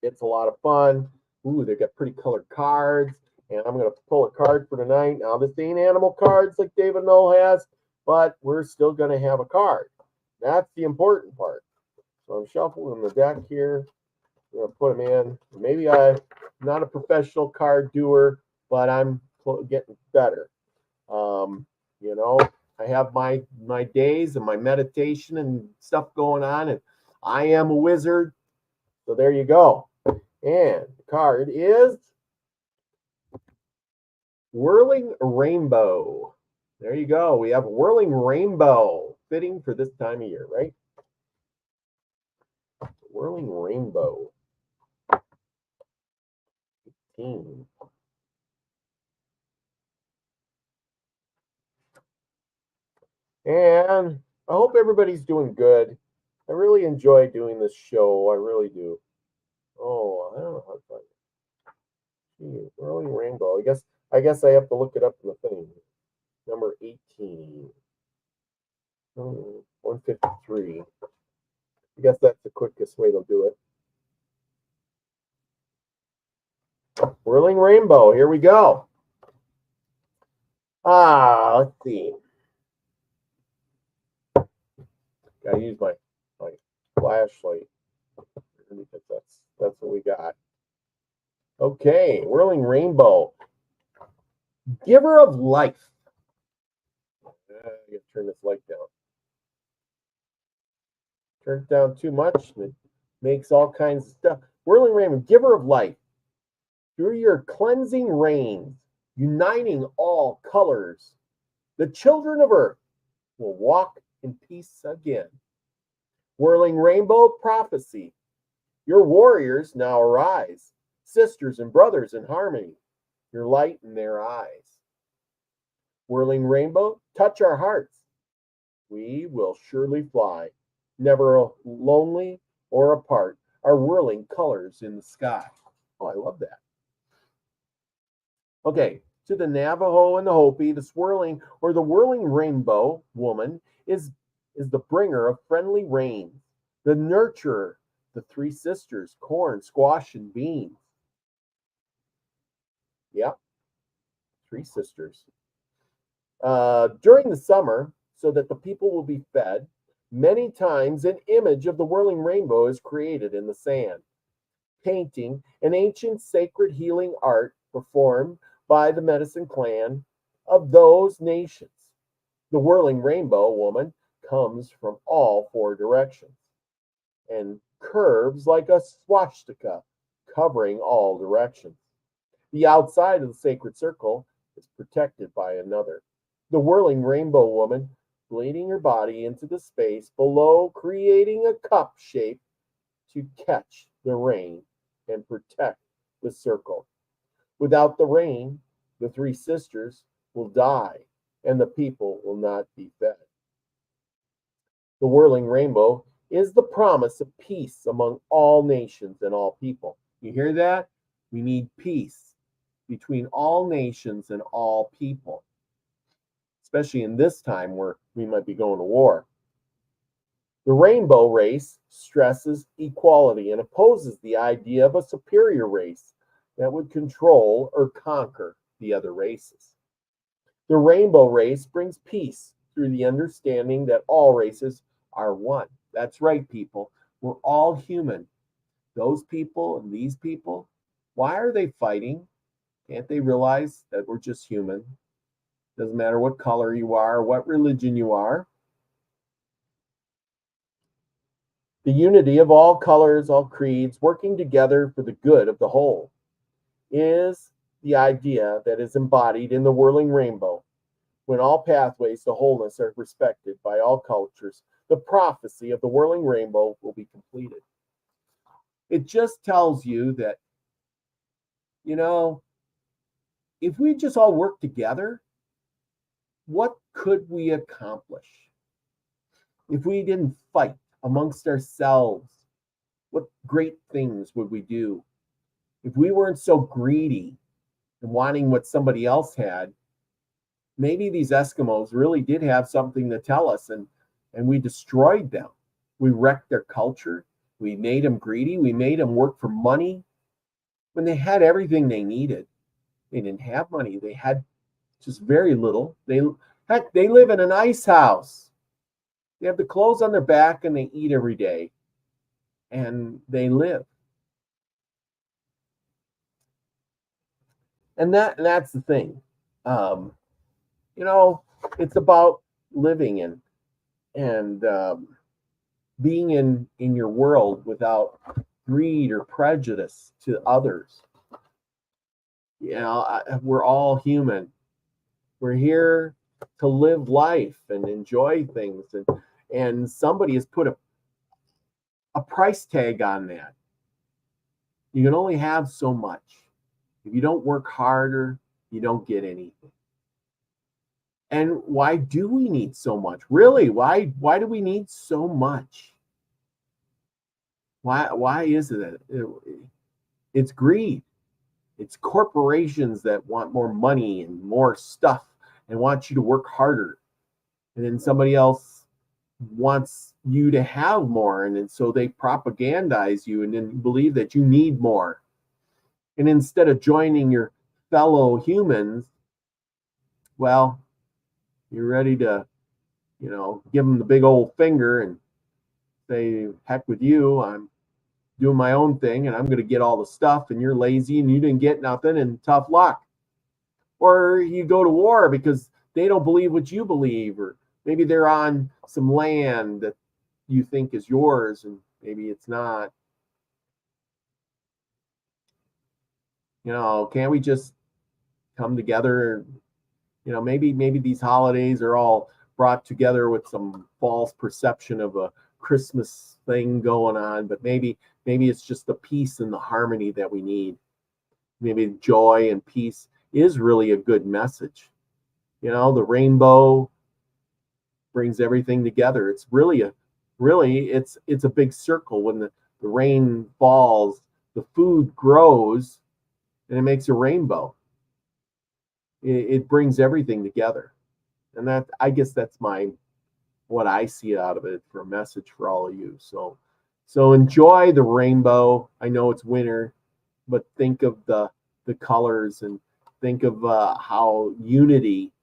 it's a lot of fun. Ooh, they've got pretty colored cards, and I'm going to pull a card for tonight. Now, this ain't animal cards like David Null has, but we're still going to have a card. That's the important part. So I'm shuffling the deck here. I'm going to put them in. Maybe I'm not a professional card doer, but I'm getting better. You know, I have my days and my meditation and stuff going on, and I am a wizard. So there you go. And the card is Whirling Rainbow. There you go. We have Whirling Rainbow, fitting for this time of year, right? Whirling Rainbow. 18. And I hope everybody's doing good. I really enjoy doing this show. I really do. Oh, I don't know how to find it. Gee, Whirling Rainbow. I guess I have to look it up in the thing. Number 18. 153. I guess that's the quickest way to do it. Whirling Rainbow. Here we go. Let's see. Gotta use my flashlight because that's what we got. Okay, Whirling Rainbow. Giver of life. I gotta turn this light down. Turn it down too much, and it makes all kinds of stuff. Whirling Rainbow, giver of life. Through your cleansing rains, uniting all colors, the children of earth will walk in peace again. Whirling Rainbow prophecy. Your warriors now arise, sisters and brothers in harmony, your light in their eyes. Whirling Rainbow, touch our hearts. We will surely fly, never lonely or apart, our whirling colors in the sky. Oh, I love that. Okay, to the Navajo and the Hopi, the swirling or the whirling rainbow woman is the bringer of friendly rains, the nurturer, the three sisters, corn, squash, and beans. Yep, three sisters. During the summer, so that the people will be fed. Many times an image of the whirling rainbow is created in the sand. Painting, an ancient sacred healing art performed by the medicine clan of those nations. The whirling rainbow woman comes from all four directions and curves like a swastika, covering all directions. The outside of the sacred circle is protected by another. The whirling rainbow woman bleeding her body into the space below, creating a cup shape to catch the rain and protect the circle. Without the rain, the three sisters will die and the people will not be fed. The whirling rainbow is the promise of peace among all nations and all people. You hear that? We need peace between all nations and all people, especially in this time where we might be going to war. The rainbow race stresses equality and opposes the idea of a superior race that would control or conquer the other races. The rainbow race brings peace through the understanding that all races are one. That's right, people. We're all human. Those people and these people, why are they fighting? Can't they realize that we're just human? Doesn't matter what color you are, what religion you are. The unity of all colors, all creeds, working together for the good of the whole, is the idea that is embodied in the whirling rainbow. When all pathways to wholeness are respected by all cultures, the prophecy of the whirling rainbow will be completed. It just tells you that, if we just all work together, what could we accomplish? If we didn't fight amongst ourselves, what great things would we do? If we weren't so greedy and wanting what somebody else had, maybe these Eskimos really did have something to tell us, and we destroyed them. We wrecked their culture. We made them greedy. We made them work for money when they had everything they needed. They didn't have money. They had just very little. They live in an ice house. They have the clothes on their back and they eat every day. And they live. And that's the thing. It's about living and being in your world without greed or prejudice to others. We're all human. We're here to live life and enjoy things, and somebody has put a price tag on that. You can only have so much. If you don't work harder, you don't get anything. And why do we need so much? Really, why do we need so much? Why is it that it's greed? It's corporations that want more money and more stuff and want you to work harder. And then somebody else wants you to have more. And then so they propagandize you and then believe that you need more. And instead of joining your fellow humans, well, you're ready to, give them the big old finger and say, heck with you, I'm doing my own thing and I'm going to get all the stuff and you're lazy and you didn't get nothing and tough luck. Or you go to war because they don't believe what you believe, or maybe they're on some land that you think is yours and maybe it's not. Can't we just come together? Maybe these holidays are all brought together with some false perception of a Christmas thing going on, but maybe it's just the peace and the harmony that we need. Maybe joy and peace is really a good message. The rainbow brings everything together. It's really it's a big circle. When the rain falls, the food grows and it makes a rainbow. It brings everything together. And that, I guess that's what I see out of it for a message for all of you. So enjoy the rainbow. I know it's winter, but think of the colors and think of how unity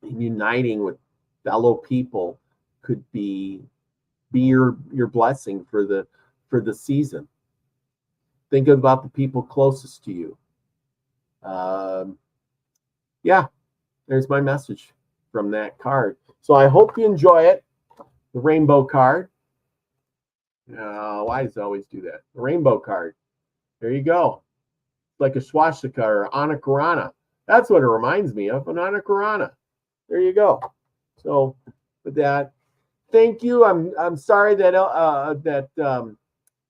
and uniting with fellow people could be your blessing for the season. Think about the people closest to you. Yeah, there's my message from that card. So I hope you enjoy it. The rainbow card. Why does it always do that? The rainbow card. There you go. Like a swastika or anakarana. That's what it reminds me of, an anakarana. There you go. So with that, thank you. I'm sorry that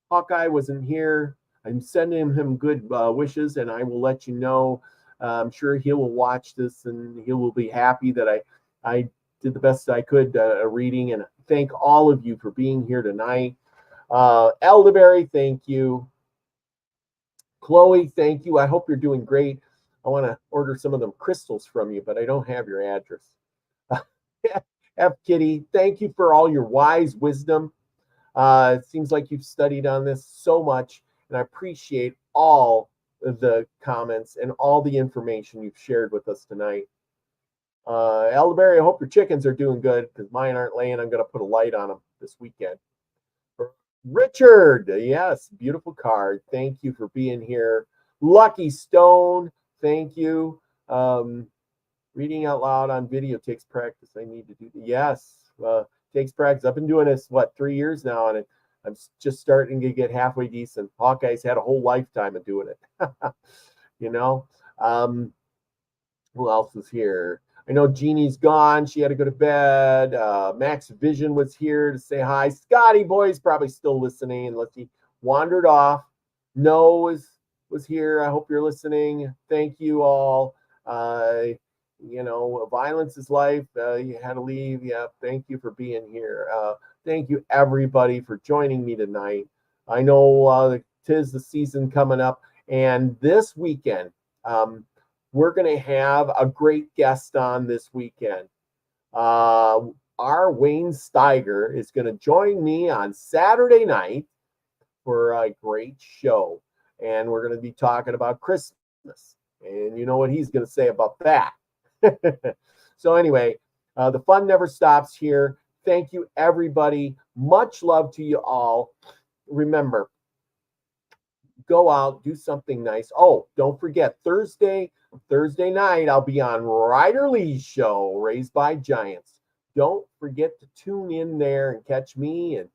Hawkeye wasn't here. I'm sending him good wishes, and I will let you know. I'm sure he will watch this, and he will be happy that I did the best I could reading. And thank all of you for being here tonight. Elderberry, thank you. Chloe, thank you. I hope you're doing great. I want to order some of them crystals from you, but I don't have your address. F. Kitty, thank you for all your wise wisdom. It seems like you've studied on this so much, and I appreciate all of the comments and all the information you've shared with us tonight. Elderberry, I hope your chickens are doing good, because mine aren't laying. I'm going to put a light on them this weekend. Richard, yes, beautiful card. Thank you for being here. Lucky Stone, thank you. Reading out loud on video takes practice. I need to do that. Yes, takes practice. I've been doing this, 3 years now, and I'm just starting to get halfway decent. Hawkeye's had a whole lifetime of doing it. You know, who else is here? I know Jeannie's gone. She had to go to bed. Max Vision was here to say hi. Scotty Boy's probably still listening unless he wandered off. No was here. I hope you're listening. Thank you all. You know, violence is life. You had to leave. Yeah, thank you for being here. Thank you, everybody, for joining me tonight. I know 'tis the season coming up, and this weekend, we're going to have a great guest on this weekend. Our Wayne Steiger is going to join me on Saturday night for a great show. And we're going to be talking about Christmas. And you know what he's going to say about that. So anyway, the fun never stops here. Thank you, everybody. Much love to you all. Remember, go out, do something nice. Oh, don't forget, Thursday night, I'll be on Ryder Lee's show, Raised by Giants. Don't forget to tune in there and catch me and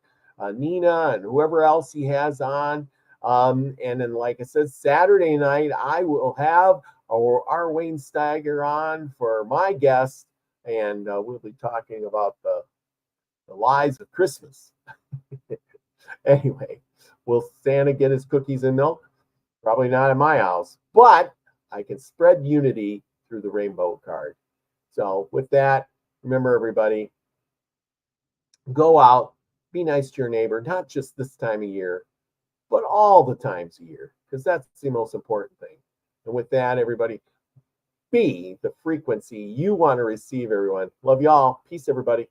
Nina and whoever else he has on. And then, like I said, Saturday night, I will have our Wayne Steiger on for my guest, and we'll be talking about the lies of Christmas. Anyway, will Santa get his cookies and milk? Probably not in my house, but I can spread unity through the rainbow card. So with that, remember, everybody, go out, be nice to your neighbor, not just this time of year, but all the times a year, because that's the most important thing. And with that, everybody, be the frequency you want to receive, everyone. Love y'all. Peace, everybody.